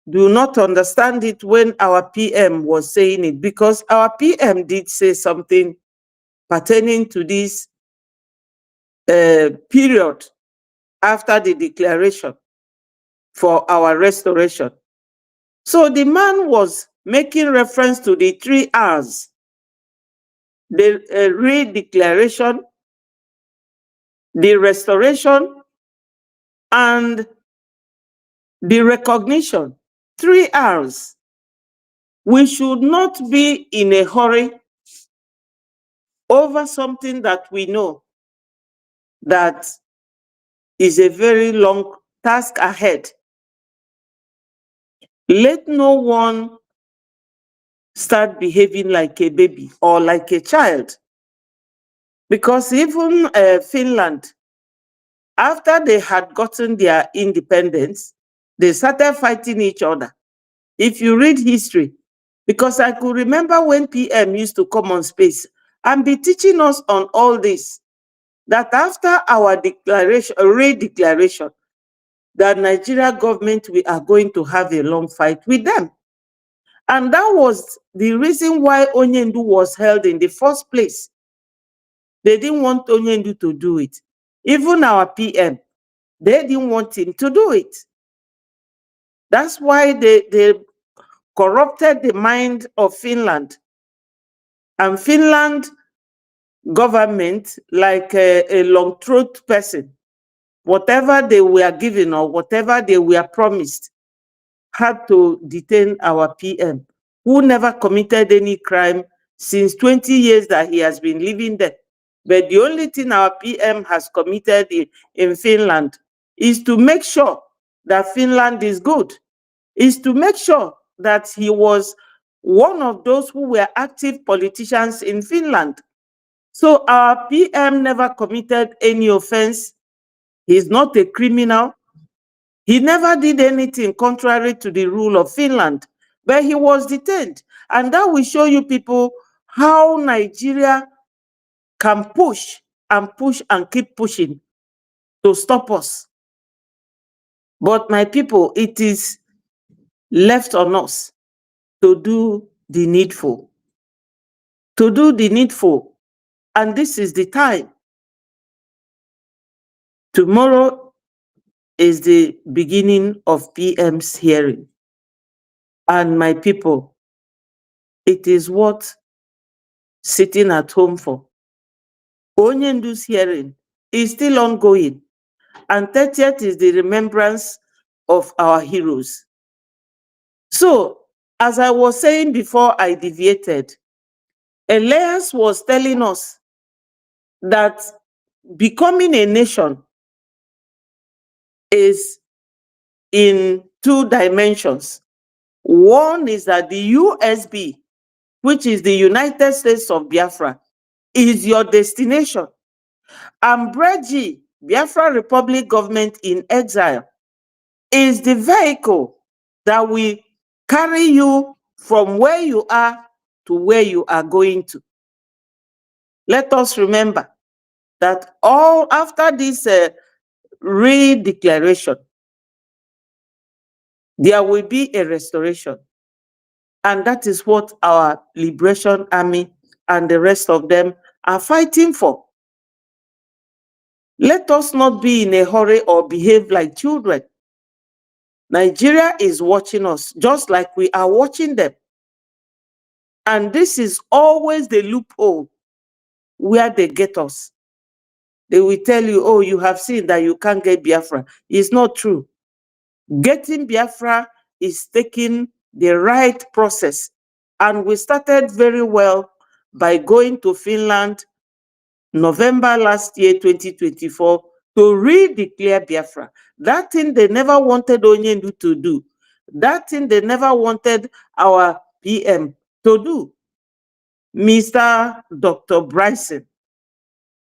do not understand it when our PM was saying it, because our PM did say something pertaining to this period after the declaration for our restoration. So the man was making reference to the 3 R's: the re-declaration, the restoration, and the recognition. 3 R's. We should not be in a hurry over something that we know that is a very long task ahead. Let no one start behaving like a baby or like a child. Because even Finland, after they had gotten their independence, they started fighting each other. If you read history, because I could remember when PM used to come on space and be teaching us on all this, that after our declaration, re-declaration, that Nigeria government, we are going to have a long fight with them. And that was the reason why Onyendu was held in the first place. They didn't want Onyendu to do it. Even our PM, they didn't want him to do it. That's why they corrupted the mind of Finland. And Finland government, like a long-throat person, whatever they were given or whatever they were promised, had to detain our PM, who never committed any crime since 20 years that he has been living there. But the only thing our PM has committed in Finland is to make sure that Finland is good, is to make sure that he was one of those who were active politicians in Finland. So our PM never committed any offense. He's not a criminal. He never did anything contrary to the rule of Finland, but he was detained. And that will show you people how Nigeria can push and push and keep pushing to stop us. But my people, it is left on us to do the needful. To do the needful. And this is the time. Tomorrow is the beginning of PM's hearing. And my people, it is worth sitting at home for. Onyendu's hearing is still ongoing. And 30th is the remembrance of our heroes. So, as I was saying before I deviated, Elias was telling us that becoming a nation is in 2 dimensions. One is that the USB, which is the United States of Biafra, is your destination. And Breji, Biafra Republic government in exile, is the vehicle that will carry you from where you are to where you are going to. Let us remember that all after this re-declaration, there will be a restoration. And that is what our Liberation Army and the rest of them are fighting for. Let us not be in a hurry or behave like children. Nigeria is watching us just like we are watching them. And this is always the loophole where they get us. they will tell you, oh, you have seen that you can't get Biafra. It's not true. Getting Biafra is taking the right process. And we started very well by going to Finland November last year, 2024, to redeclare Biafra. That thing they never wanted Onyendu to do. That thing they never wanted our PM to do. Mr. Dr. Bryson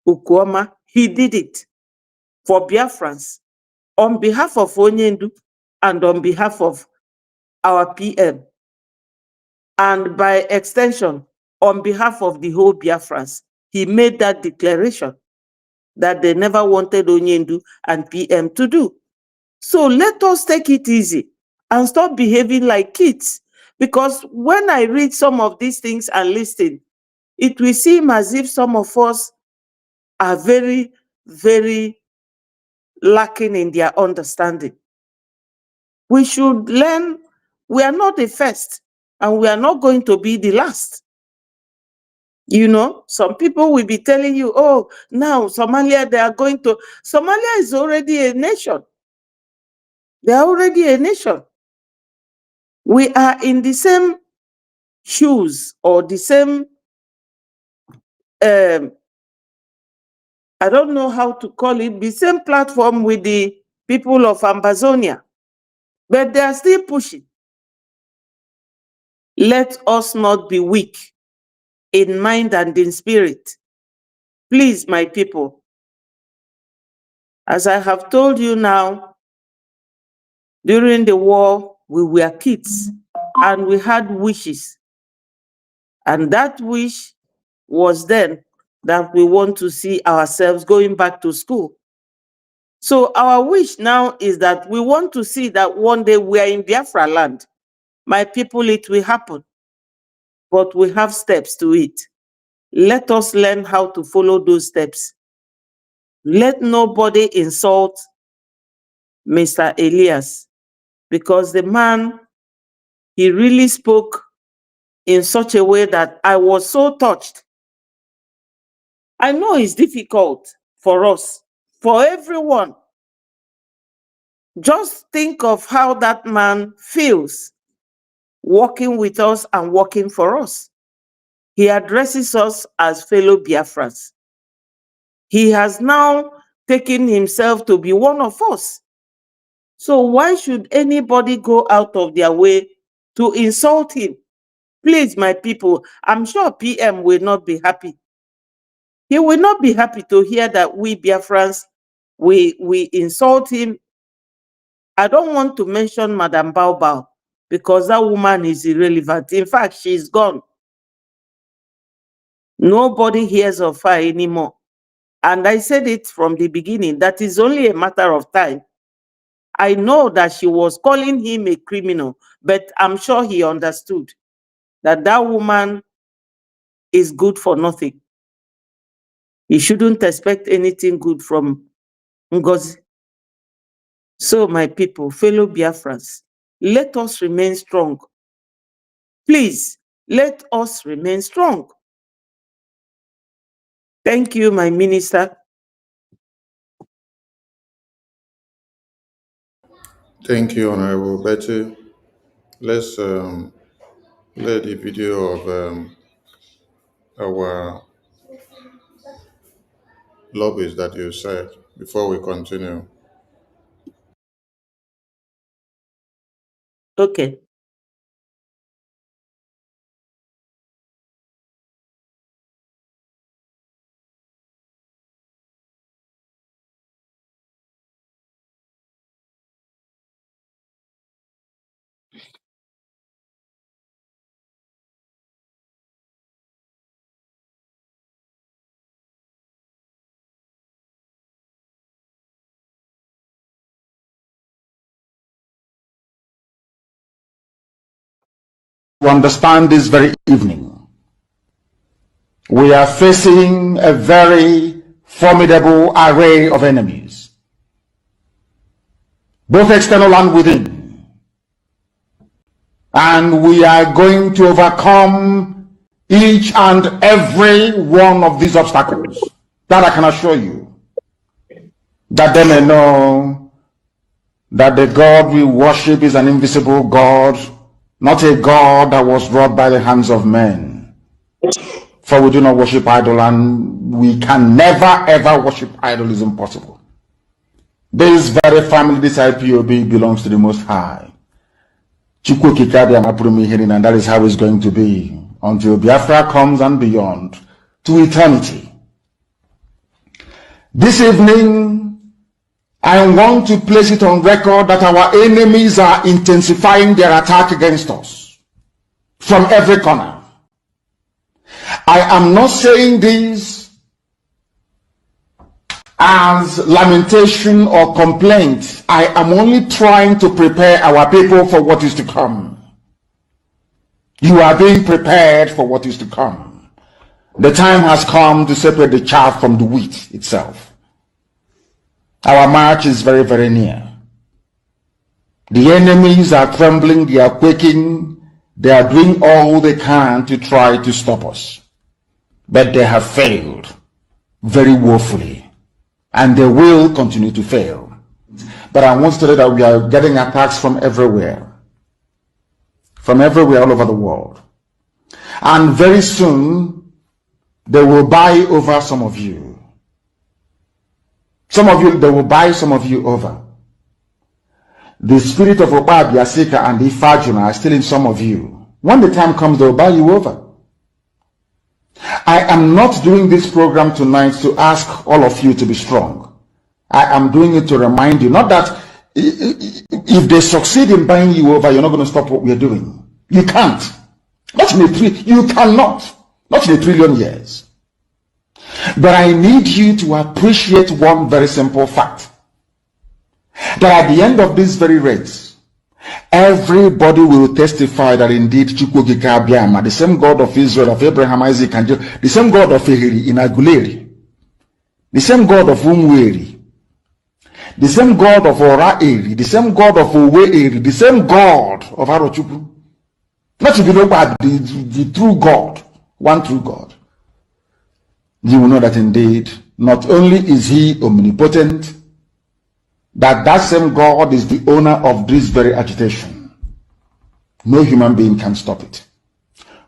Ukuoma, he did it for Biafrans on behalf of Onyendu and on behalf of our PM. And by extension, on behalf of the whole Biafrans, he made that declaration that they never wanted Onyendu and PM to do. So let us take it easy and stop behaving like kids. Because when I read some of these things and listen, it will seem as if some of us are very, very lacking in their understanding. We should learn we are not the first and we are not going to be the last. You know, some people will be telling you, oh, now Somalia, they are going to, Somalia is already a nation. They are already a nation. We are in the same shoes or the same, I don't know how to call it, the same platform with the people of Ambazonia. But they are still pushing. Let us not be weak in mind and in spirit. Please, my people, as I have told you now, during the war, we were kids and we had wishes. And that wish was then that we want to see ourselves going back to school. So our wish now is that we want to see that one day we are in Biafra land. My people, it will happen. But we have steps to it. Let us learn how to follow those steps. Let nobody insult Mr. Elias, because the man, he really spoke in such a way that I was so touched. I know it's difficult for us, for everyone. Just think of how that man feels working with us and working for us. He addresses us as fellow Biafrans. He has now taken himself to be one of us. So why should anybody go out of their way to insult him? Please, my people, I'm sure PM will not be happy. He will not be happy to hear that we Biafrans, we insult him. I don't want to mention Madam Baobao because that woman is irrelevant. In fact, she's gone. Nobody hears of her anymore. And I said it from the beginning, that is only a matter of time. I know that she was calling him a criminal, but I'm sure he understood that that woman is good for nothing. You shouldn't expect anything good from Ngozi. So, my people, fellow Biafrans, let us remain strong. Please, let us remain strong. Thank you, my minister. Thank you, Honorable Betty. Let's play the video of our lobbies that you said before we continue. Okay. To understand this very evening, we are facing a very formidable array of enemies, both external and within. And we are going to overcome each and every one of these obstacles. That I can assure you. that they may know that the God we worship is an invisible God, not a God that was wrought by the hands of men. For we do not worship idol, and we can never ever worship idol. Is impossible. This very family, this IPOB, belongs to the Most High. And that is how it's going to be until Biafra comes and beyond to eternity. This evening, I want to place it on record that our enemies are intensifying their attack against us from every corner. I am not saying this as lamentation or complaint. I am only trying to prepare our people for what is to come. You are being prepared for what is to come. The time has come to separate the chaff from the wheat itself. Our march is very, very near. The enemies are trembling, they are quaking, they are doing all they can to try to stop us. But they have failed very woefully, and they will continue to fail. But I want to tell you that we are getting attacks from everywhere all over the world. And very soon, they will buy over some of you. They will buy some of you over. The spirit of Ekpa, Biasika, and Ifajuna are still in some of you. When the time comes, they will buy you over. I am not doing this program tonight to ask all of you to be strong. I am doing it to remind you, not that if they succeed in buying you over, you're not going to stop what we're doing. You can't. You cannot. Not in a trillion years. But I need you to appreciate one very simple fact. That at the end of this very race, everybody will testify that indeed Chukwukika Abiyama, the same God of Israel, of Abraham, Isaac, and Jacob, the same God of Ehiri in Aguleri, the same God of Umweri, the same God of Ora-Eri, the same God of Owe-Eri, the same God of Arochukwu. Not to be known by the true God, one true God. You will know that indeed, not only is he omnipotent, that same God is the owner of this very agitation. No human being can stop it.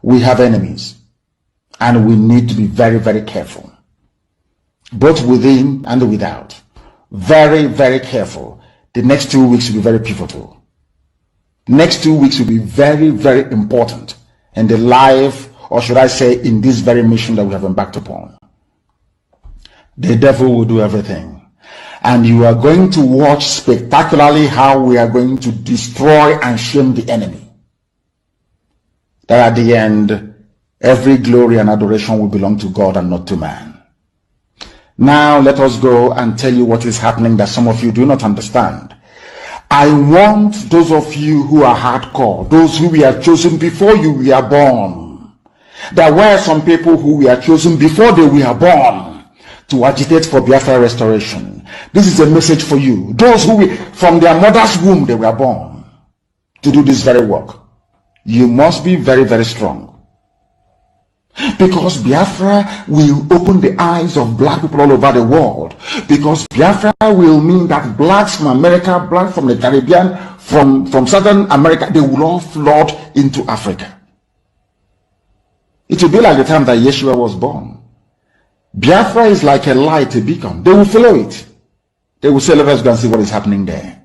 We have enemies, and we need to be very, very careful, both within and without. Very, very careful. The next 2 weeks will be very pivotal. Next 2 weeks will be very, very important in the life, or should I say, in this very mission that we have embarked upon. The devil will do everything. And you are going to watch spectacularly how we are going to destroy and shame the enemy. That at the end, every glory and adoration will belong to God and not to man. Now let us go and tell you what is happening that some of you do not understand. I want those of you who are hardcore, those who we have chosen before you were born. There were some people who were chosen before they were born to agitate for Biafra restoration. This is a message for you. Those who from their mother's womb they were born to do this very work. You must be very, very strong. Because Biafra will open the eyes of black people all over the world. Because Biafra will mean that blacks from America, blacks from the Caribbean, from Southern America, they will all flood into Africa. It will be like the time that Yeshua was born. Biafra is like a light, a beacon. They will follow it. They will say, let us go and see what is happening there.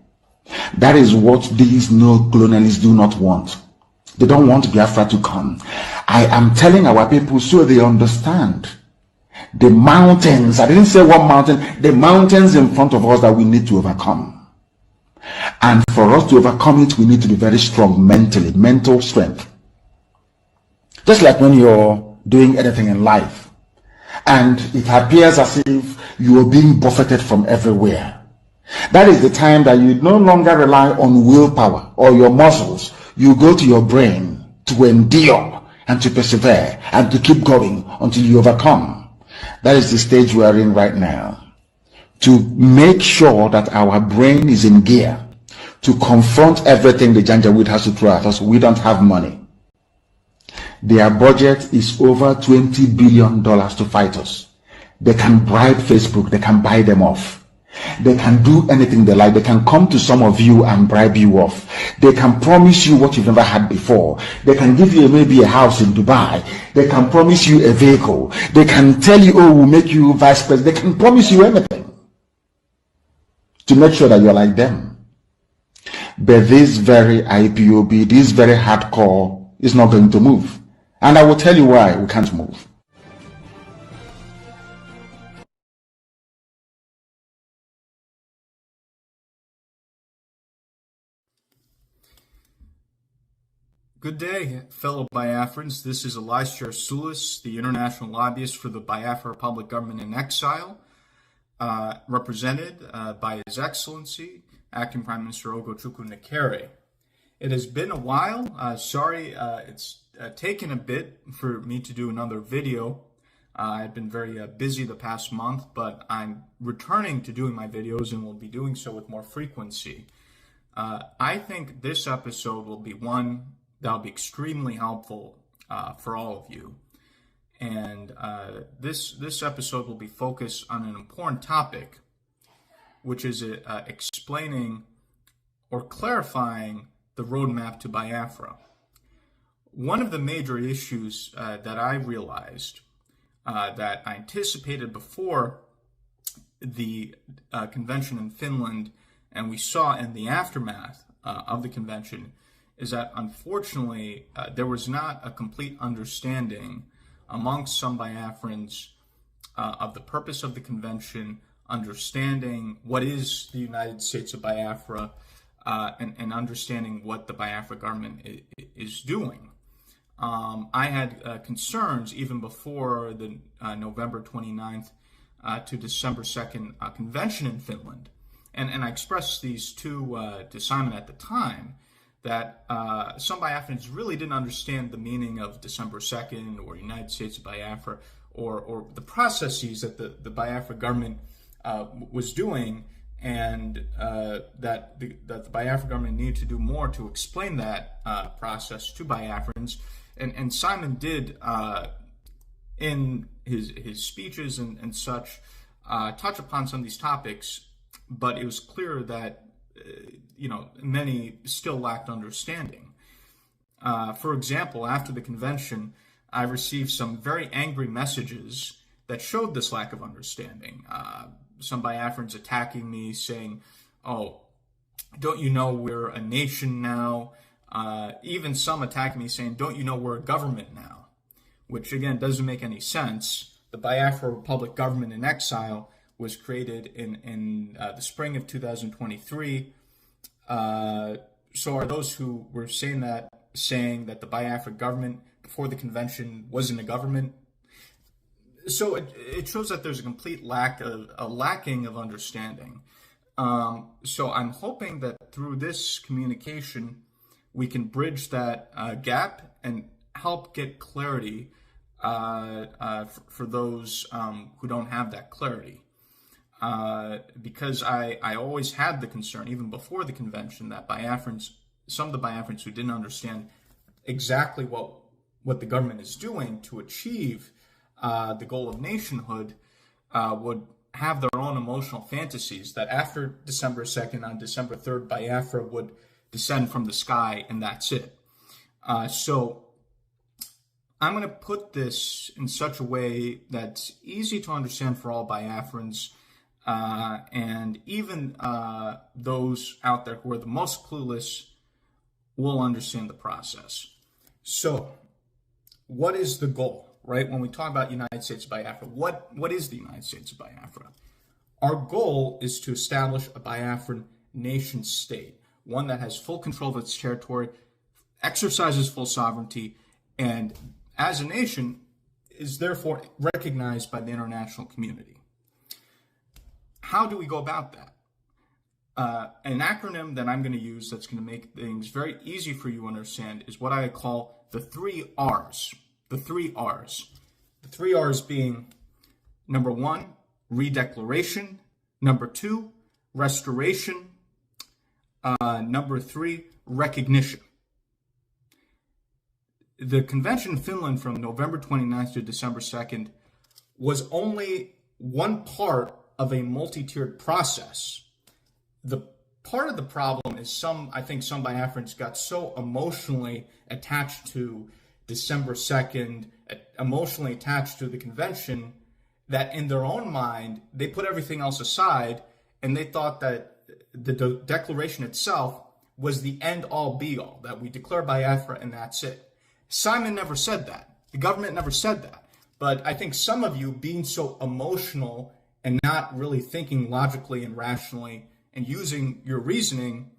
That is what these no-colonialists do not want. They don't want Biafra to come. I am telling our people so they understand. The mountains, I didn't say one mountain, the mountains in front of us that we need to overcome. And for us to overcome it, we need to be very strong mentally, mental strength. Just like when you're doing anything in life, and it appears as if you are being buffeted from everywhere. That is the time that you no longer rely on willpower or your muscles. You go to your brain to endure and to persevere and to keep going until you overcome. That is the stage we are in right now. To make sure that our brain is in gear to confront everything the Janjaweed has to throw at us. We don't have money. Their budget is over $20 billion to fight us. They can bribe Facebook. They can buy them off. They can do anything they like. They can come to some of you and bribe you off. They can promise you what you've never had before. They can give you maybe a house in Dubai. They can promise you a vehicle. They can tell you, oh, we'll make you vice president. They can promise you anything to make sure that you're like them. But this very IPOB, this very hardcore is not going to move. And I will tell you why we can't move. Good day, fellow Biafrans. This is Elisha Sulis, the international lobbyist for the Biafra Republic Government in Exile, represented by His Excellency, Acting Prime Minister Ogochukwu Nekere. It has been a while. Sorry, it's taken a bit for me to do another video. I've been very busy the past month, but I'm returning to doing my videos and will be doing so with more frequency. I think this episode will be one that'll be extremely helpful for all of you. And this episode will be focused on an important topic, which is explaining or clarifying the roadmap to Biafra. One of the major issues that I realized that I anticipated before the convention in Finland, and we saw in the aftermath of the convention, is that unfortunately there was not a complete understanding amongst some Biafrans of the purpose of the convention, understanding what is the United States of Biafra, and understanding what the Biafra government is doing. I had concerns even before the November 29th to December 2nd convention in Finland. And I expressed these to Simon at the time, that some Biafrans really didn't understand the meaning of December 2nd or United States of Biafra, or the processes that the Biafra government was doing, and that the Biafra government needed to do more to explain that process to Biafrans. And Simon did, in his speeches and such, touch upon some of these topics, but it was clear that many still lacked understanding. For example, after the convention, I received some very angry messages that showed this lack of understanding. Some Biafrans attacking me, saying, "Oh, don't you know we're a nation now?" Even some attacking me, saying, "Don't you know we're a government now?" Which, again, doesn't make any sense. The Biafra Republic Government in Exile was created in the spring of 2023. So are those who were saying that the Biafra government before the convention wasn't a government? So it shows that there's a complete lacking of understanding. So I'm hoping that through this communication, we can bridge that gap and help get clarity for those who don't have that clarity. Because I always had the concern, even before the convention, that some of the Biafrans who didn't understand exactly what the government is doing to achieve the goal of nationhood would have their own emotional fantasies that after December 2nd, on December 3rd, Biafra would descend from the sky and that's it. So I'm going to put this in such a way that's easy to understand for all Biafrans, and even those out there who are the most clueless will understand the process. So, what is the goal, right? When we talk about United States of Biafra, what is the United States of Biafra? Our goal is to establish a Biafran nation state, one that has full control of its territory, exercises full sovereignty, and as a nation is therefore recognized by the international community. How do we go about that? An acronym that I'm going to use that's going to make things very easy for you to understand is what I call the 3 R's. The 3 R's. The 3 R's being, number 1, redeclaration. Number 2, restoration. Number 3, recognition. The convention in Finland from November 29th to December 2nd was only one part of a multi-tiered process. The part of the problem is I think some Biafrans got so emotionally attached to December 2nd, emotionally attached to the convention, that in their own mind, they put everything else aside and they thought that the declaration itself was the end-all be-all, that we declare Biafra and that's it. Simon never said that. The government never said that. But I think some of you, being so emotional and not really thinking logically and rationally and using your reasoning,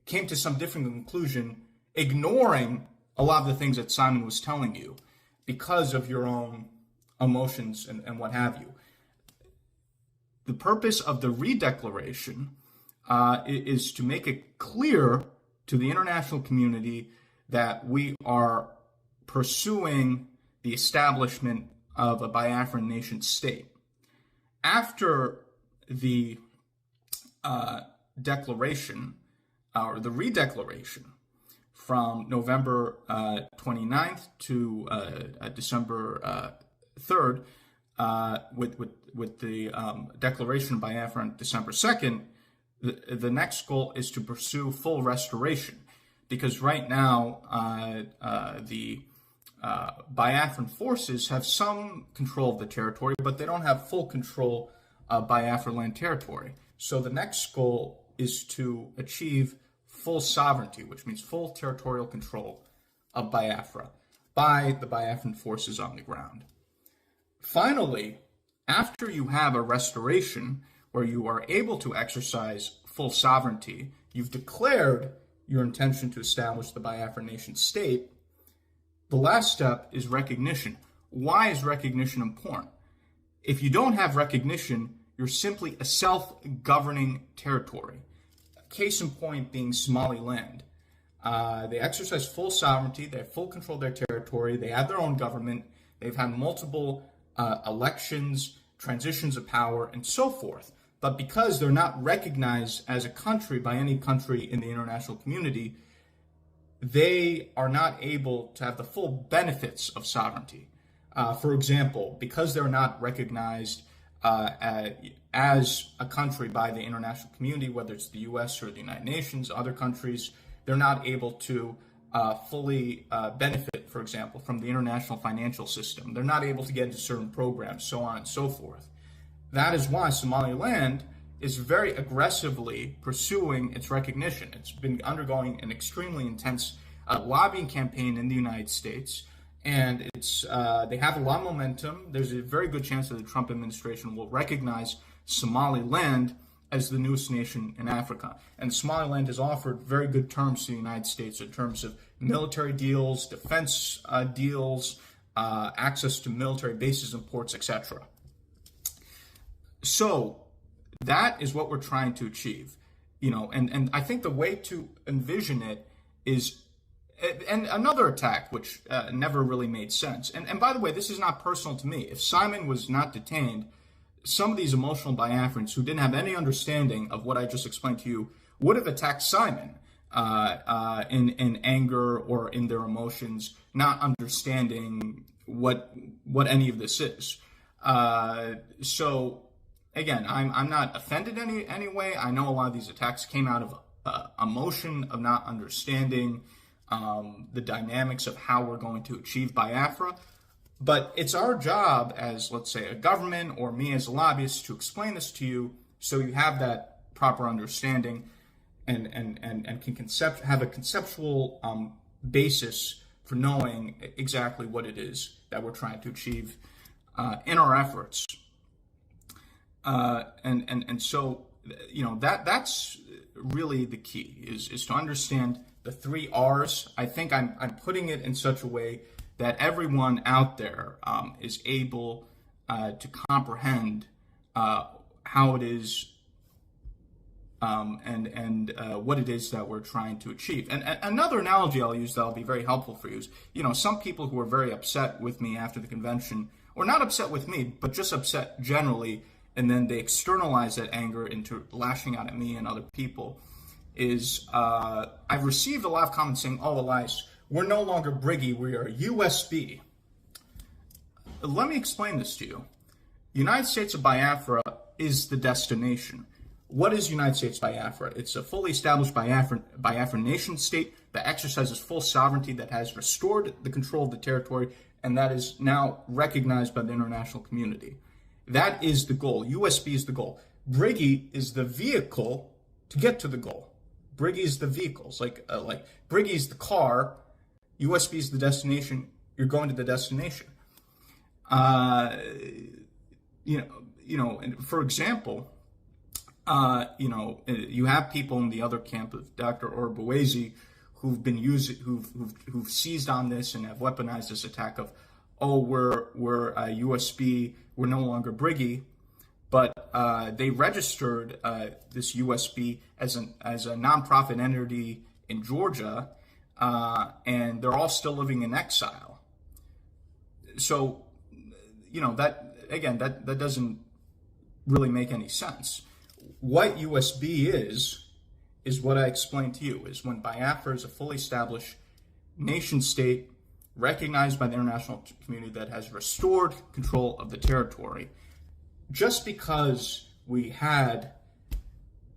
came to some different conclusion, ignoring a lot of the things that Simon was telling you because of your own emotions and what have you. The purpose of the redeclaration is to make it clear to the international community that we are pursuing the establishment of a Biafran nation state. After the declaration, or the redeclaration, from November 29th to December 3rd, with the declaration of Biafra on December 2nd, the next goal is to pursue full restoration, because right now the Biafran forces have some control of the territory, but they don't have full control of Biafraland territory. So the next goal is to achieve full sovereignty, which means full territorial control of Biafra by the Biafran forces on the ground. Finally, after you have a restoration where you are able to exercise full sovereignty, you've declared your intention to establish the Biafran nation state, the last step is recognition. Why is recognition important? If you don't have recognition, you're simply a self-governing territory. Case in point being Somaliland. They exercise full sovereignty, they have full control of their territory, they have their own government, they've had multiple elections, transitions of power, and so forth. But because they're not recognized as a country by any country in the international community, they are not able to have the full benefits of sovereignty. For example, because they're not recognized as a country by the international community, whether it's the US or the United Nations, other countries, they're not able to fully benefit, for example, from the international financial system. They're not able to get into certain programs, so on and so forth. That is why Somaliland is very aggressively pursuing its recognition. It's been undergoing an extremely intense lobbying campaign in the United States, and they have a lot of momentum. There's a very good chance that the Trump administration will recognize Somaliland as the newest nation in Africa. And Somaliland has offered very good terms to the United States in terms of military deals, defense deals, access to military bases and ports, etc. So that is what we're trying to achieve, and I think the way to envision it is, and another attack which never really made sense. And by the way, this is not personal to me. If Simon was not detained, some of these emotional Biafrans who didn't have any understanding of what I just explained to you would have attacked Simon in anger or in their emotions, not understanding what any of this is. So again, I'm not offended any way. I know a lot of these attacks came out of emotion of not understanding the dynamics of how we're going to achieve Biafra. But it's our job as, let's say, a government or me as a lobbyist to explain this to you so you have that proper understanding and can have a conceptual basis for knowing exactly what it is that we're trying to achieve in our efforts. And so, that's really the key is to understand the 3 R's. I think I'm putting it in such a way that everyone out there is able to comprehend how it is and what it is that we're trying to achieve. And another analogy I'll use that'll be very helpful for you is, some people who were very upset with me after the convention, or not upset with me, but just upset generally, and then they externalize that anger into lashing out at me and other people, is I've received a lot of comments saying, "Oh, Elias, we're no longer Briggy, we are USB." Let me explain this to you. The United States of Biafra is the destination. What is United States Biafra? It's a fully established Biafran nation state that exercises full sovereignty, that has restored the control of the territory, and that is now recognized by the international community. That is the goal. USB is the goal. Briggy is the vehicle to get to the goal. Briggy is the vehicles. Like Briggy is the car. USB is the destination. You're going to the destination. And for example, you have people in the other camp of Dr. Orbuezi who've seized on this and have weaponized this attack of, we're USB, we're no longer Briggy, but they registered this USB as a nonprofit entity in Georgia, and they're all still living in exile. So, that doesn't really make any sense. What USB is what I explained to you, is when Biafra is a fully established nation state recognized by the international community that has restored control of the territory. Just because we had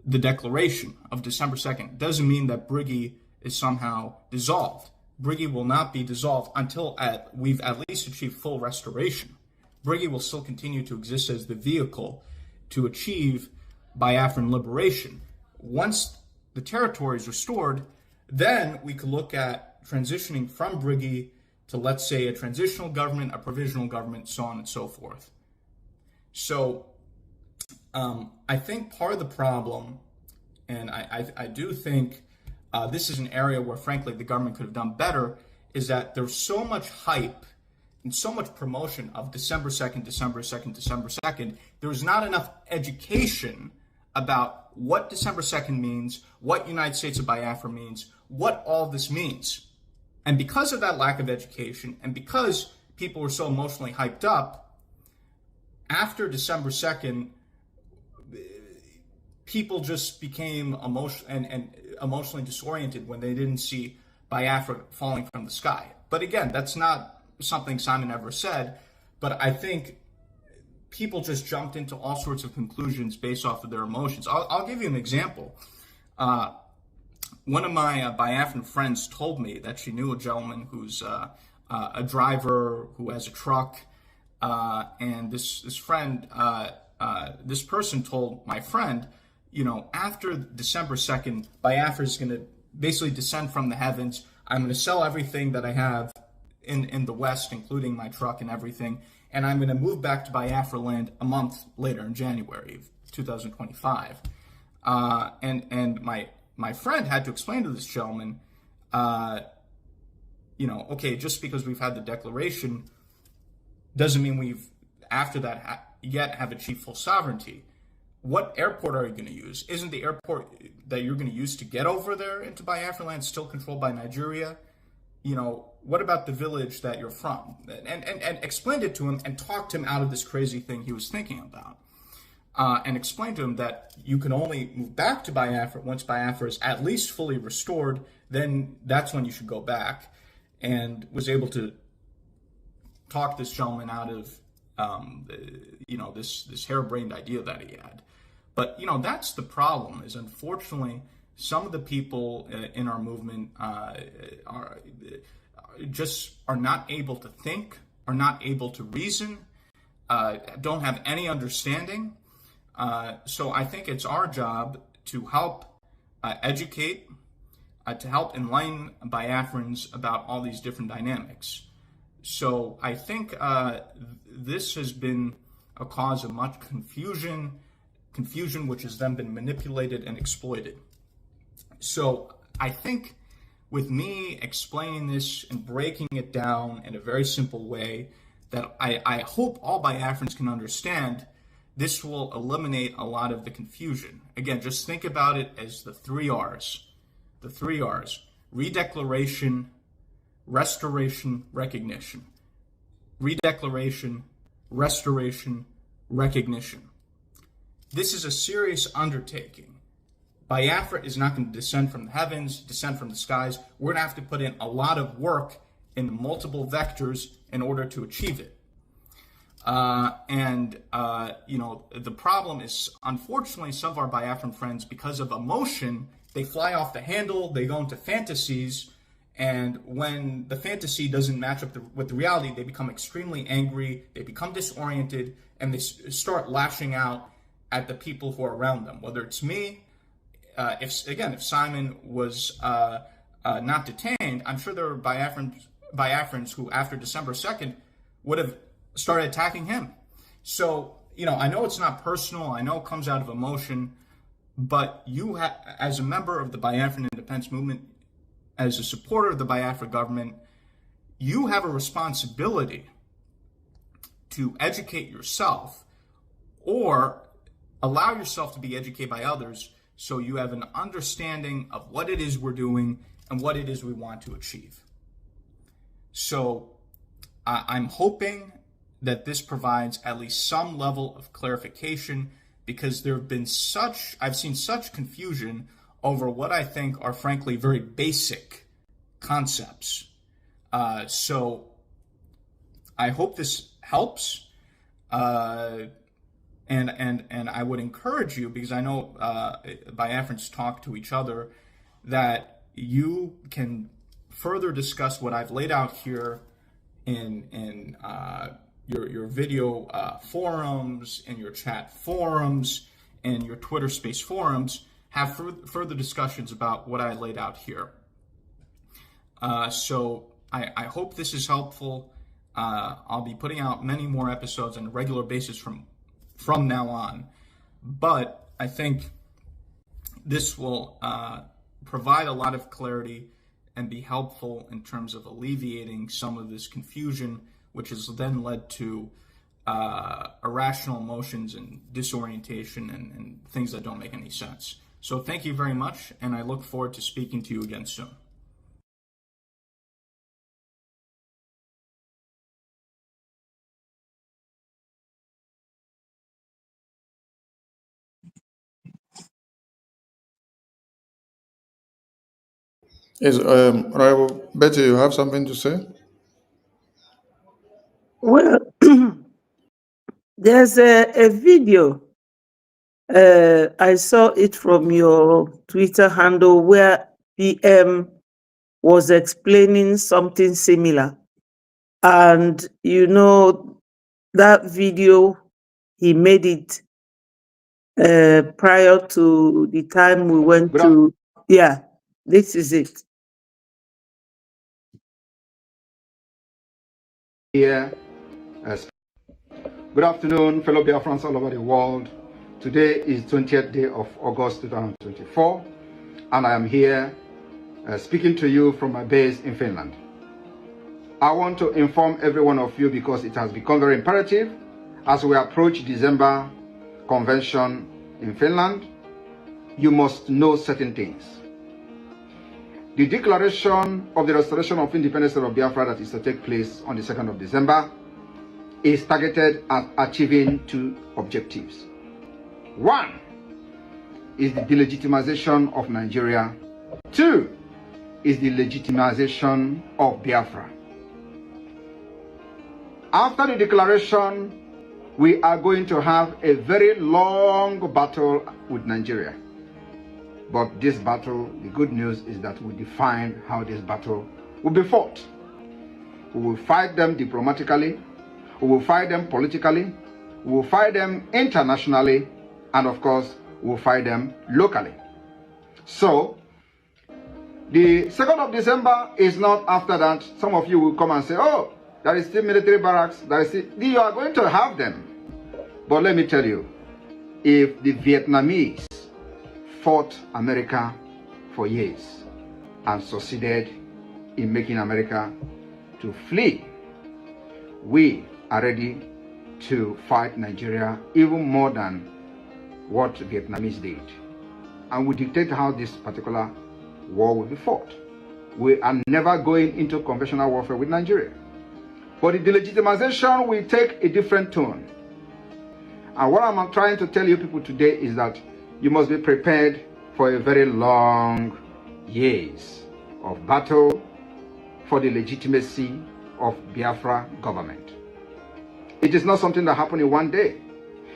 the declaration of December 2nd doesn't mean that Briggy is somehow dissolved. Briggy will not be dissolved until we've at least achieved full restoration. Briggy will still continue to exist as the vehicle to achieve Biafran liberation. Once the territory is restored, then we could look at transitioning from Briggy to, let's say, a transitional government, a provisional government, so on and so forth. So I think part of the problem, and I do think this is an area where, frankly, the government could have done better, is that there's so much hype and so much promotion of December 2nd, December 2nd, December 2nd. There was not enough education about what December 2nd means, what United States of Biafra means, what all this means. And because of that lack of education, and because people were so emotionally hyped up, after December 2nd, people just became emotionally disoriented when they didn't see Biafra falling from the sky. But again, that's not something Simon ever said, but I think people just jumped into all sorts of conclusions based off of their emotions. I'll give you an example. One of my Biafran friends told me that she knew a gentleman who's a driver who has a truck, and this person told my friend, after December 2nd, Biafra is going to basically descend from the heavens. I'm going to sell everything that I have in the West, including my truck and everything, and I'm going to move back to Biafraland a month later in January of 2025. And my friend had to explain to this gentleman, okay, just because we've had the declaration doesn't mean we've, after that, yet have achieved full sovereignty. What airport are you going to use? Isn't the airport that you're going to use to get over there into Biafraland still controlled by Nigeria? What about the village that you're from? And explained it to him and talked him out of this crazy thing he was thinking about. And explained to him that you can only move back to Biafra once Biafra is at least fully restored, then that's when you should go back. And was able to talk this gentleman out of, this harebrained idea that he had. But, that's the problem, is unfortunately some of the people in our movement are not able to think, are not able to reason, don't have any understanding. So I think it's our job to help educate, to help enlighten Biafrans about all these different dynamics. So I think this has been a cause of much confusion which has then been manipulated and exploited. So I think with me explaining this and breaking it down in a very simple way that I hope all Biafrans can understand, this will eliminate a lot of the confusion. Again, just think about it as the 3 R's. The 3 R's. Redeclaration, restoration, recognition. Redeclaration, restoration, recognition. This is a serious undertaking. Biafra is not going to descend from the heavens, descend from the skies. We're going to have to put in a lot of work in multiple vectors in order to achieve it. You know, the problem is, unfortunately, some of our Biafran friends, because of emotion, they fly off the handle, they go into fantasies, and when the fantasy doesn't match up with the reality, they become extremely angry, they become disoriented, and they start lashing out at the people who are around them. Whether it's me, if Simon was not detained, I'm sure there were Biafrans who, after December 2nd, would have started attacking him. So, you know, I know it's not personal, I know it comes out of emotion, but you, as a member of the Biafran independence movement, as a supporter of the Biafra government, you have a responsibility to educate yourself or allow yourself to be educated by others so you have an understanding of what it is we're doing and what it is we want to achieve. So I'm hoping that this provides at least some level of clarification, because there have been I've seen such confusion over what I think are frankly very basic concepts. So I hope this helps. And I would encourage you, because I know Biafrans talk to each other, that you can further discuss what I've laid out here in your video forums, in your chat forums, and your Twitter space forums. Have further discussions about what I laid out here. So I hope this is helpful. I'll be putting out many more episodes on a regular basis from now on. But I think this will provide a lot of clarity and be helpful in terms of alleviating some of this confusion, which has then led to irrational emotions and disorientation and things that don't make any sense. So thank you very much, and I look forward to speaking to you again soon. Yes, Honorable Betty, you have something to say? Well, there's a video. I saw it from your Twitter handle where PM was explaining something similar. And, you know, that video, he made it prior to the time we went to, yeah, this is it. Here, good afternoon, fellow Biafrans all over the world. Today is 20th day of August 2024, and I am here speaking to you from my base in Finland. I want to inform every one of you, because it has become very imperative as we approach December convention in Finland. You must know certain things. The declaration of the restoration of independence of Biafra that is to take place on the 2nd of December is targeted at achieving two objectives. One is the delegitimization of Nigeria. Two is the legitimization of Biafra. After the declaration, we are going to have a very long battle with Nigeria. But this battle, the good news is that we define how this battle will be fought. We will fight them diplomatically, we will fight them politically, we will fight them internationally, and of course, we will fight them locally. So, the 2nd of December is not after that. Some of you will come and say, oh, there is still military barracks, you are going to have them. But let me tell you, if the Vietnamese fought America for years and succeeded in making America to flee, we are ready to fight Nigeria even more than what Vietnamese did. And we dictate how this particular war will be fought. We are never going into conventional warfare with Nigeria. But the delegitimization will take a different tone. And what I'm trying to tell you people today is that you must be prepared for a very long years of battle for the legitimacy of Biafra government. It is not something that happened in one day.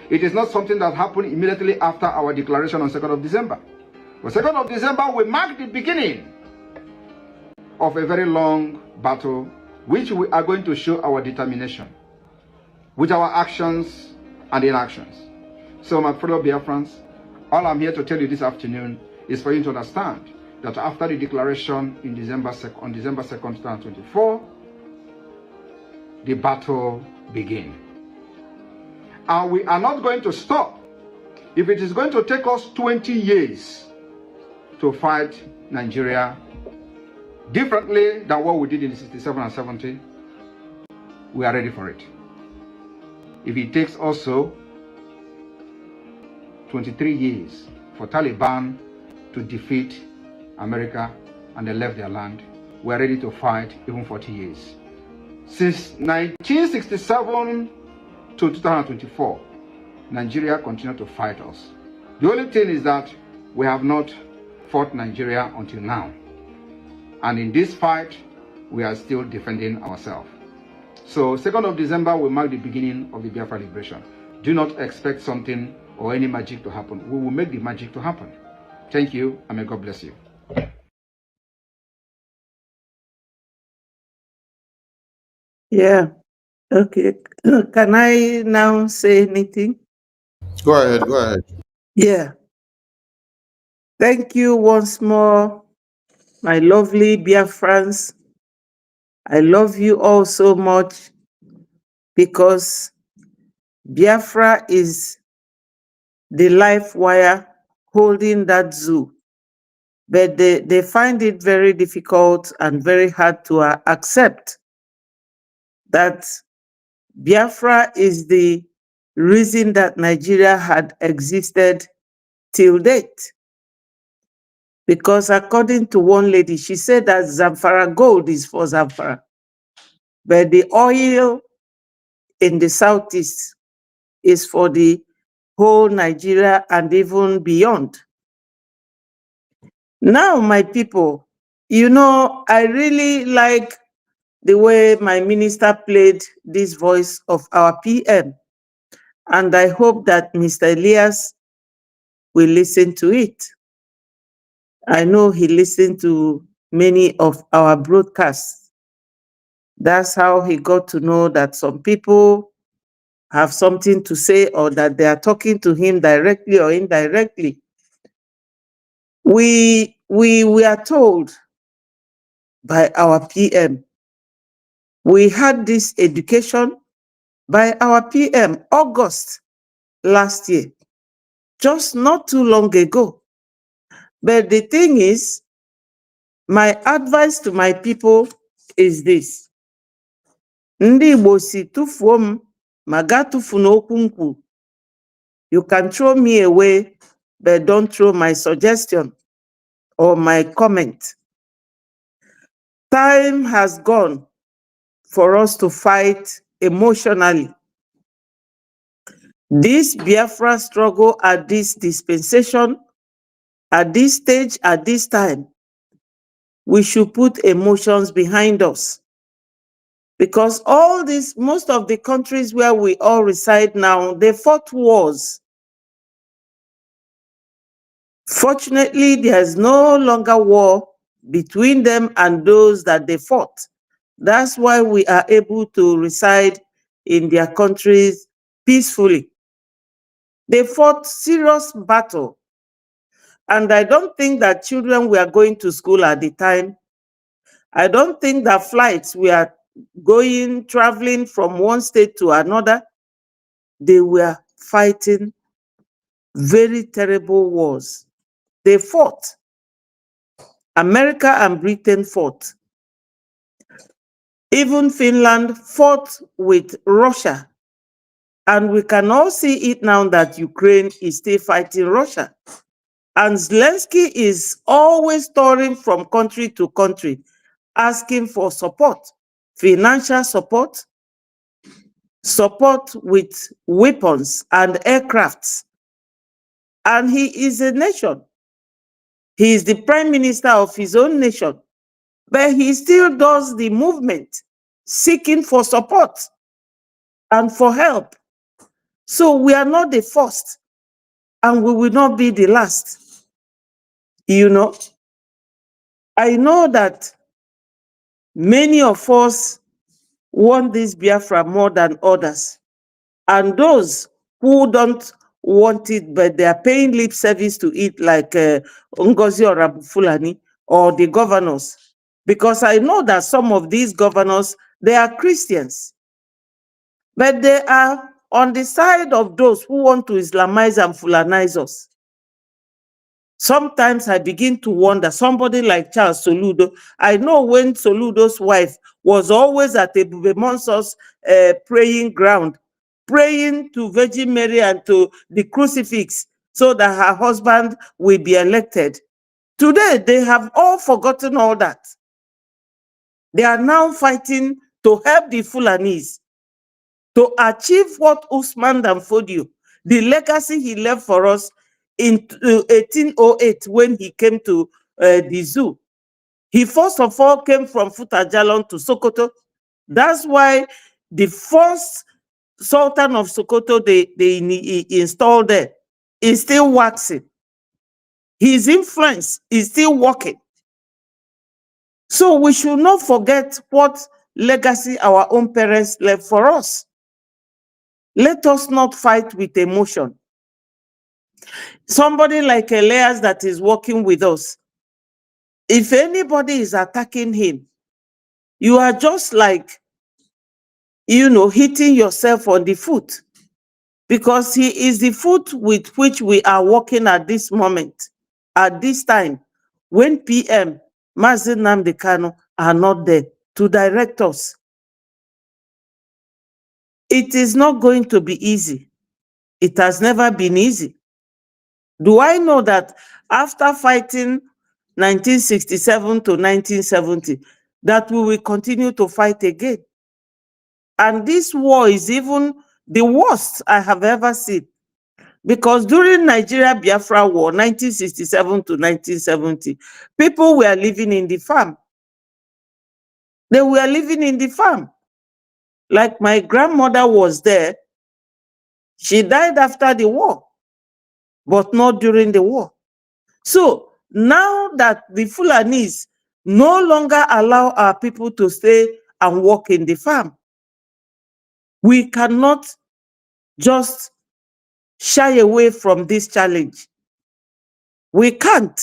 It is not something that happened immediately after our declaration on 2nd of December. On 2nd of December, we mark the beginning of a very long battle, which we are going to show our determination with our actions and inactions. So, my fellow Biafrans, all I'm here to tell you this afternoon is for you to understand that after the declaration on December 2nd, 2024, the battle begins. And we are not going to stop. If it is going to take us 20 years to fight Nigeria differently than what we did in 67 and 70, we are ready for it. If it takes also 23 years for Taliban to defeat America and they left their land, we are ready to fight even 40 years. Since 1967 to 2024, Nigeria continued to fight us. The only thing is that we have not fought Nigeria until now. And in this fight, we are still defending ourselves. So 2nd of December will mark the beginning of the Biafra liberation. Do not expect something or any magic to happen. We will make the magic to happen. Thank you, and may God bless you. Yeah. Okay. Can I now say anything? Go ahead, go ahead. Yeah. Thank you once more, my lovely Biafrans. I love you all so much because Biafra is the life wire holding that zoo. But they find it very difficult and very hard to accept that Biafra is the reason that Nigeria had existed till date. Because according to one lady, she said that Zamfara gold is for Zamfara, but the oil in the southeast is for the whole Nigeria and even beyond. Now, my people, you know, I really like the way my minister played this voice of our PM, and I hope that Mr. Elias will listen to it. I know he listened to many of our broadcasts. That's how he got to know that some people have something to say or that they are talking to him directly or indirectly. We are told by our PM. We had this education by our PM August last year, just not too long ago. But the thing is, my advice to my people is this. Ndị Igbo si tufuo m, ma gaa tufu n'okwu m kwuru. You can throw me away, but don't throw my suggestion or my comment. Time has gone for us to fight emotionally. This Biafra struggle at this dispensation, at this stage, at this time, we should put emotions behind us. Because all this, most of the countries where we all reside now, they fought wars. Fortunately, there's no longer war between them and those that they fought. That's why we are able to reside in their countries peacefully. They fought serious battle. And I don't think that children were going to school at the time. I don't think that flights were traveling from one state to another. They were fighting very terrible wars. They fought. America and Britain fought. Even Finland fought with Russia. And we can all see it now that Ukraine is still fighting Russia. And Zelensky is always touring from country to country, asking for support, financial support, support with weapons and aircrafts. And he is a nation. He is the prime minister of his own nation. But he still does the movement, seeking for support. and for help. So we are not the first, and we will not be the last. You know, I know that many of us want this Biafra more than others. And those who don't want it, but they are paying lip service to it, like Ngozi or Abu Fulani or the governors. Because I know that some of these governors, they are Christians. But they are on the side of those who want to Islamize and Fulanize us. Sometimes I begin to wonder, somebody like Charles Soludo, I know when Soludo's wife was always at a Monsos praying ground, praying to Virgin Mary and to the crucifix so that her husband will be elected. Today, they have all forgotten all that. They are now fighting to help the Fulanis to achieve what Usman Danfodio, the legacy he left for us in 1808 when he came to the zoo. He first of all came from Futajalon to Sokoto. That's why the first Sultan of Sokoto they installed there is still waxing. His influence is still working. So we should not forget what legacy our own parents left for us. Let us not fight with emotion. Somebody like Elias that is working with us, if anybody is attacking him, you are just like, hitting yourself on the foot, because he is the foot with which we are working at this moment, at this time, when PM, Mazi Nnamdi Kanu are not there to direct us. It is not going to be easy. It has never been easy. Do I know that after fighting 1967 to 1970, that we will continue to fight again? And this war is even the worst I have ever seen. Because during Nigeria Biafra War, 1967 to 1970, people were living in the farm. They were living in the farm. Like my grandmother was there. She died after the war, but not during the war. So now that the Fulanis no longer allow our people to stay and work in the farm, we cannot just shy away from this challenge. We can't.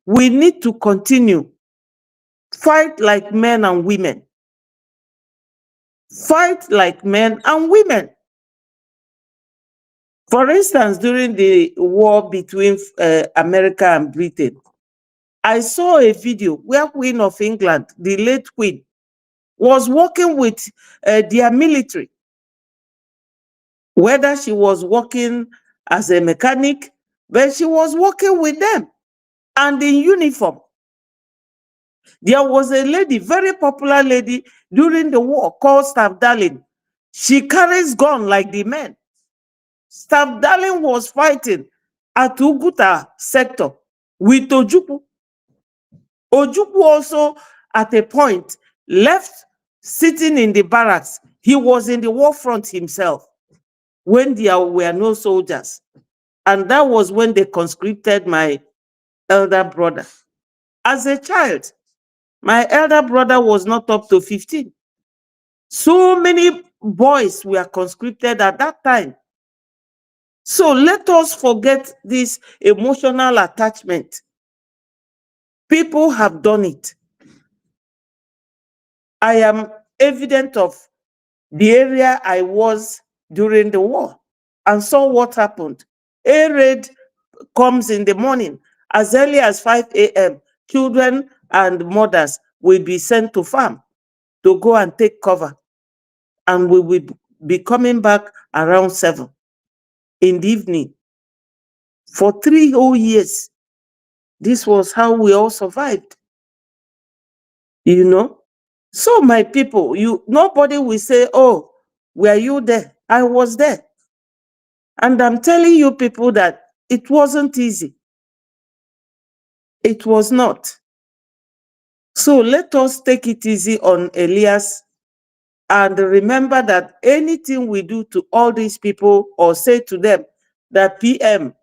We need to continue. Fight like men and women. Fight like men and women. For instance, during the war between America and Britain, I saw a video where Queen of England, the late Queen, was working with their military. Whether she was working as a mechanic, but she was working with them and in uniform. There was a lady, very popular lady during the war called Staff Darling. She carries gun like the men. Staff Darling was fighting at Uguta sector with Ojukwu. Ojukwu also, at a point, left sitting in the barracks. He was in the war front himself when there were no soldiers. And that was when they conscripted my elder brother. As a child, my elder brother was not up to 15. So many boys were conscripted at that time. So let us forget this emotional attachment. People have done it. I am evident of the area I was during the war and saw what happened. A raid comes in the morning. As early as 5 a.m., children and mothers will be sent to farm to go and take cover. And we will be coming back around 7 in the evening. For 3 whole years, this was how we all survived. So my people, nobody will say, oh, were you there? I was there. And I'm telling you people that it wasn't easy. It was not. So let us take it easy on Elias And remember that anything we do to all these people or say to them that PM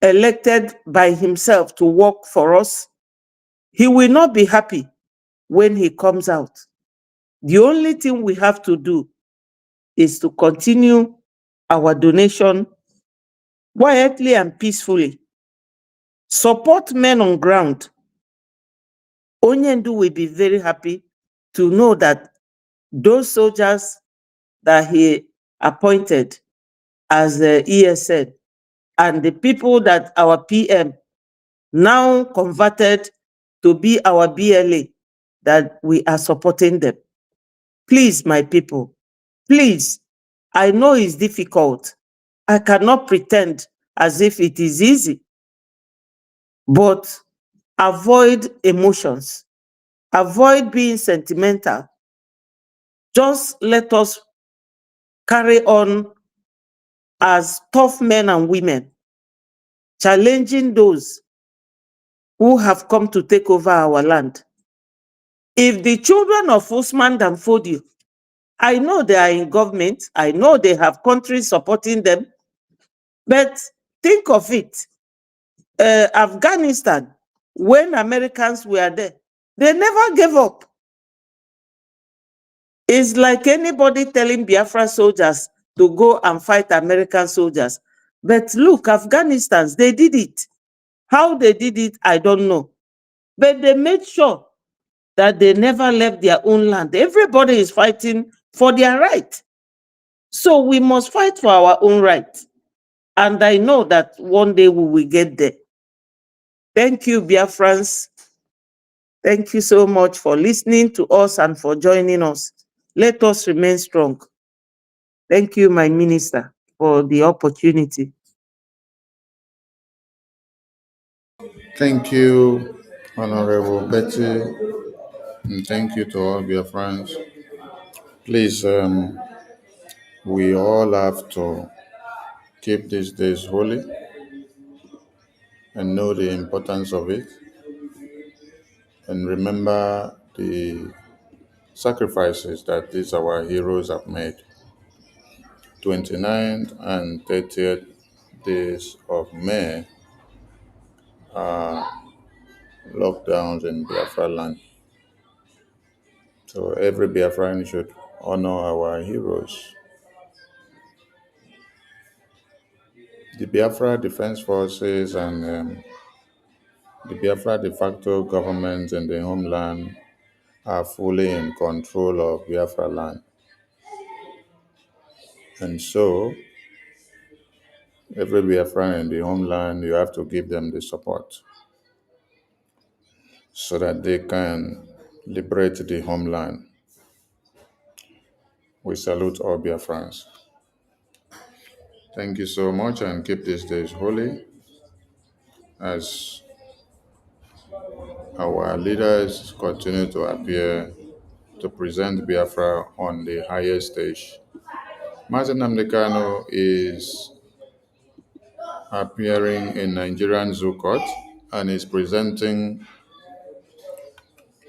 elected by himself to work for us, he will not be happy when he comes out. The only thing we have to do is to continue our donation quietly and peacefully. Support men on ground. Onyendu will be very happy to know that those soldiers that he appointed as the ESN and the people that our PM now converted to be our BLA, that we are supporting them. Please, my people, please, I know it's difficult. I cannot pretend as if it is easy, but avoid emotions, avoid being sentimental. Just let us carry on as tough men and women, challenging those who have come to take over our land. If the children of Usman Dan Fodio, I know they are in government, I know they have countries supporting them, but think of it, Afghanistan, when Americans were there, they never gave up. It's like anybody telling Biafra soldiers to go and fight American soldiers. But look, Afghanistans, they did it. How they did it, I don't know. But they made sure that they never left their own land. Everybody is fighting for their right. So we must fight for our own right. And I know that one day we will get there. Thank you, Biafrans. Thank you so much for listening to us and for joining us. Let us remain strong. Thank you, my minister, for the opportunity. Thank you, Honorable Betty, and thank you to all Biafrans. Please, we all have to keep these days holy and know the importance of it, and remember the sacrifices that these our heroes have made. 29th and 30th days of May are lockdowns in Biafraland. So every Biafran should honor our heroes. The Biafra Defense Forces and the Biafra de facto government in the homeland are fully in control of Biafra land. And so, every Biafran in the homeland, you have to give them the support so that they can liberate the homeland. We salute all Biafrans. Thank you so much, and keep these days holy as our leaders continue to appear to present Biafra on the highest stage. Mazen Namdekano is appearing in Nigerian Zoo Court and is presenting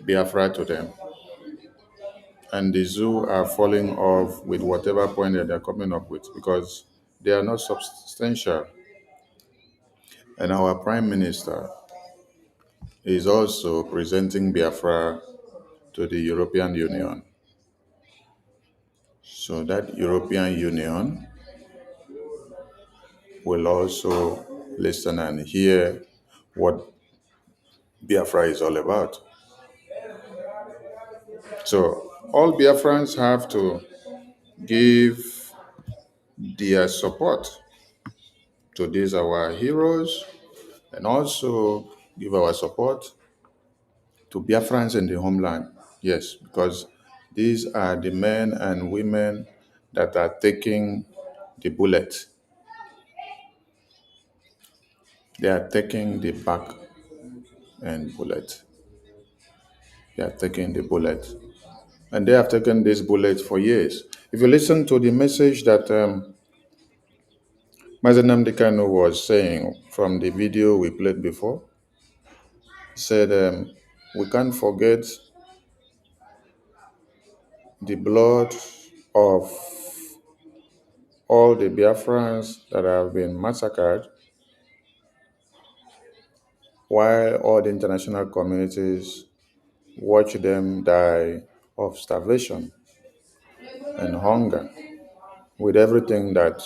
Biafra to them. And the zoo are falling off with whatever point that they're coming up with because they are not substantial. And our Prime Minister is also presenting Biafra to the European Union. So that European Union will also listen and hear what Biafra is all about. So all Biafrans have to give their support to these our heroes and also give our support to Biafrans in the homeland. Yes, because these are the men and women that are taking the bullet. They are taking the back and bullet. They are taking the bullet. And they have taken this bullet for years. If you listen to the message that Mazen Nnamdi Kanu was saying from the video we played before, he said, we can't forget the blood of all the Biafrans that have been massacred, while all the international communities watch them die of starvation and hunger, with everything that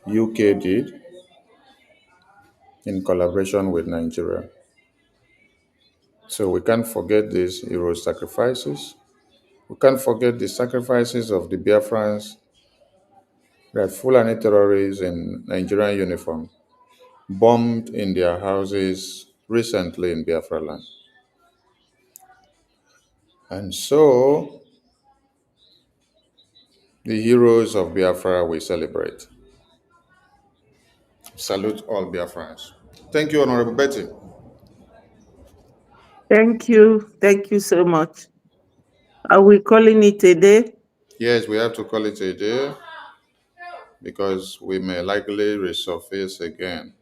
UK did in collaboration with Nigeria. So we can't forget these hero sacrifices. We can't forget the sacrifices of the Biafrans that Fulani terrorists in Nigerian uniform bombed in their houses recently in Biafraland. And so the heroes of Biafra we celebrate. Salute all Biafrans. Thank you, Honorable Betty. Thank you. Thank you so much. Are we calling it a day? Yes, we have to call it a day because we may likely resurface again.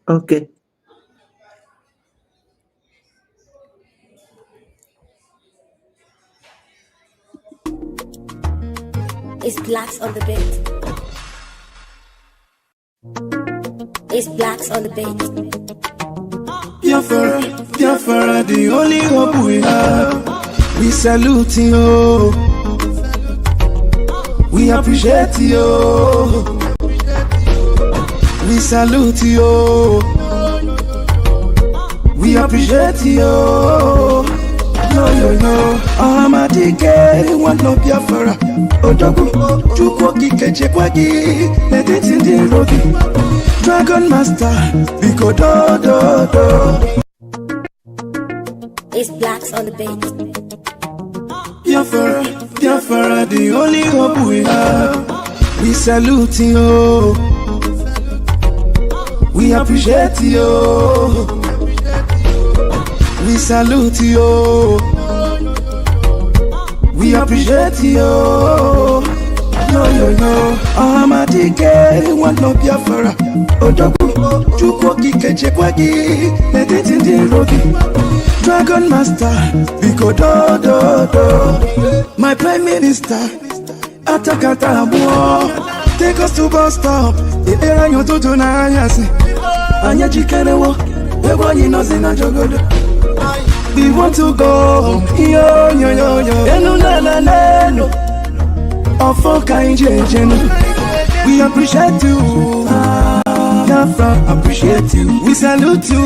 Okay. It's blacks on the beat. It's blacks on the beat. Biafra, Biafra, the only hope we have. We salute you. We appreciate you. We salute you. We appreciate you. Yo, yo, yo. Amadike, one no Biafra. Odogu, Chukwoki, Kechekwagi. Let it in the rogi. Dragon Master, Biko do do do. It's blacks on the beat. Biafra, Biafra, the only hope we have. We salute you. We appreciate you. We salute you. We appreciate you. Yo, yo, yo. Amadike, one no Biafra. Odogu, Chukwoki, Kechekwagi. Let it in the rogi. Dragon Master, Biko do do do. My Prime Minister, Atakata Abuo. Take us to bus stop. The era you do to na yasi. Anya jikerewo. Everybody knows in a jogodo. We want to go. Yo yo yo yo. Enu na na na no. Ofoka injejenu. We appreciate you. Biafra, appreciate you. We salute you.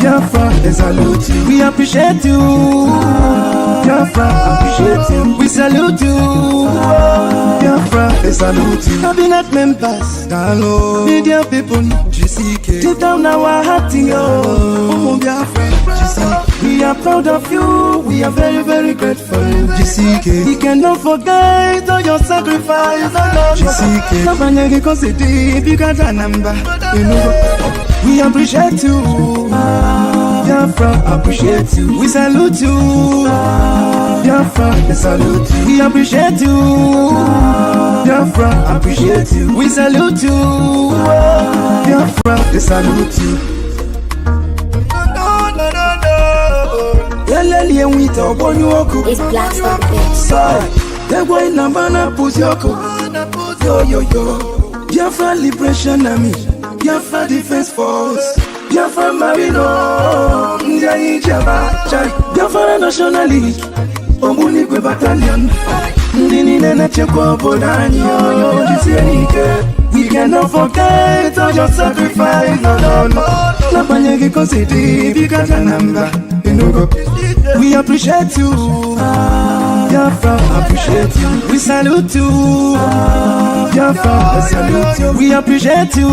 Biafra, they salute you. We appreciate you. Biafra, appreciate you. We salute you. Biafra, they salute you. Cabinet members, hello. Media people, GCK. Deep down our heart, yo. Biafra, GCK. We are proud of you. We are very, very grateful. GCK. We cannot forget all your sacrifice. GCK. Nobody can say deep, you got a number. You know, we appreciate you. Biafra, appreciate you. We salute you. Biafra, we salute you. We appreciate you. Biafra, appreciate you. We salute you. Biafra, we salute you. It's blacks on the beat. Sorry, they're going to put your yo yo yo. Biafra Liberation Army, Biafra Defense Force, Biafra Marino, Njai Jaba, Biafra National League, Omunigwe Battalion, Ndini Nene Cheko Bodani, yo, we cannot forget all your sacrifice, no. Napanyegi Kositi, Bikata Namba, we appreciate you. Biafra, appreciate you. We salute you. Biafra, we salute you. We appreciate you.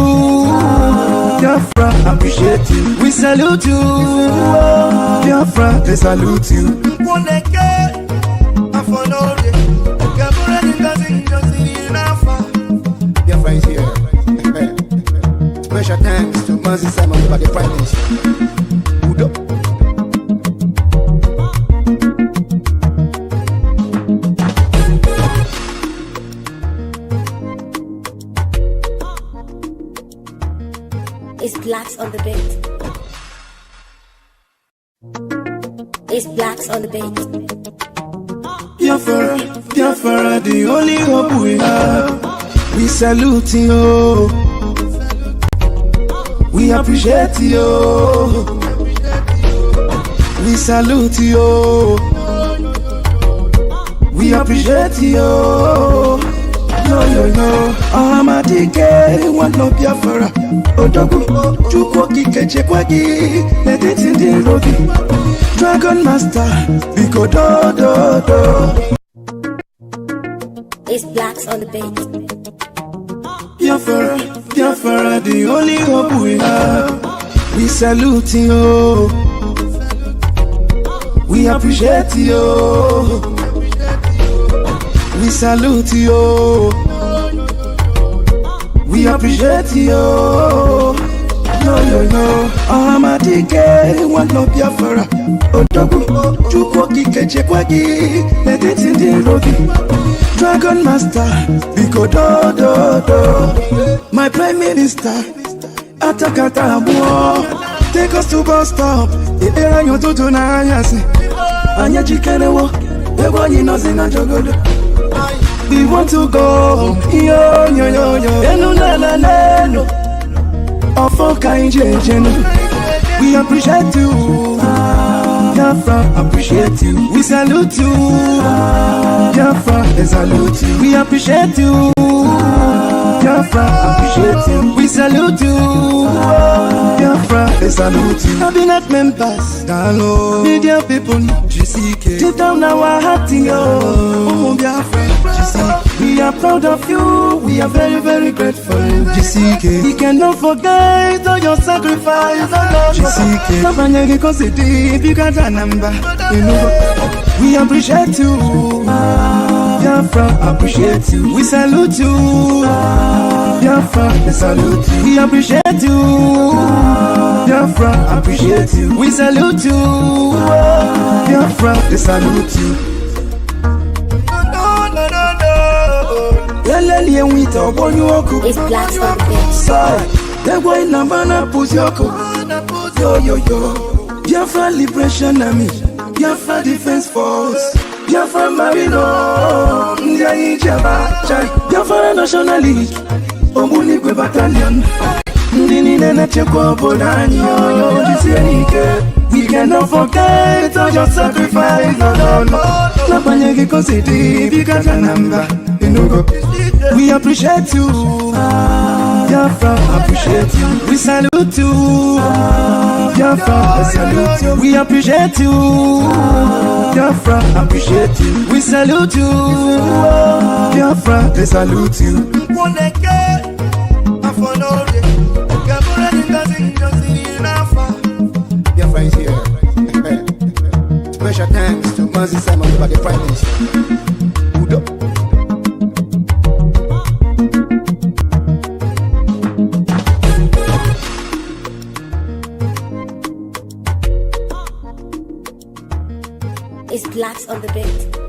Biafra, appreciate you. We salute you. Biafra, they salute you. Biafra is here. Special thanks to Mercy Simon, the Prime Minister. Udo. It's blacks on the beat. It's Blacks on the Beat. Biafra, Biafra, the only hope we have. We salute you. We appreciate you. We salute you. We appreciate you. Yo. Amadike, one no Biafra. Odogu, Chukwu kike chekwagi. Let it in the rogi. Dragon Master, Biko do. It's Blacks on the Beat. Biafra, Biafra, the only hope we have. We salute you. We appreciate you. We salute you. We appreciate you. Yo. Amadike, one no Biafra. Odogu, Chukwu kike chekwagi. Let it in the rogi. Dragon Master, Biko do. My Prime Minister, Atakata Abuo. Take us to bus stop. Era nyoto na ayase. Anya chikenewo. Ego ni nothing jogodo. We want to go. Yo. Enu na. Ofoka injejeno. We appreciate you. Biafra, appreciate you. We salute you. Biafra, they salute you. We appreciate you. Biafra, appreciate you. We salute you. Biafra, they salute you. Cabinet members, download. Media people, GCK. Deep down our heart, yo. Biafra, GCK. We are proud of you. We are very, very grateful. GCK. We cannot forget all your sacrifice. GCK. Nobody cause it deep. You got a number. We appreciate you. Biafra, appreciate you. We salute you. Biafra, they salute you. We appreciate you. Biafra, appreciate you. We salute you. Biafra, they salute you. It's Blacks on the Beat. Sorry, the boy Nambana Puzyoko. Yo. Biafra Liberation Army. Biafra Defense Force. Biafra Marino. Biafra National League. Omunikwe Battalion. Ndini nene chekwa bodani. We cannot forget all your sacrifice. No. Napanyege kosidi. Bigata number. We appreciate you. Biafra, appreciate you. We salute you. Biafra, salute you. We appreciate you. Biafra, appreciate you. We salute you. Biafra, they salute you. Biafra is here. Special thanks to Mazi Simon, the Prime Minister. It's Blacks on the Beat.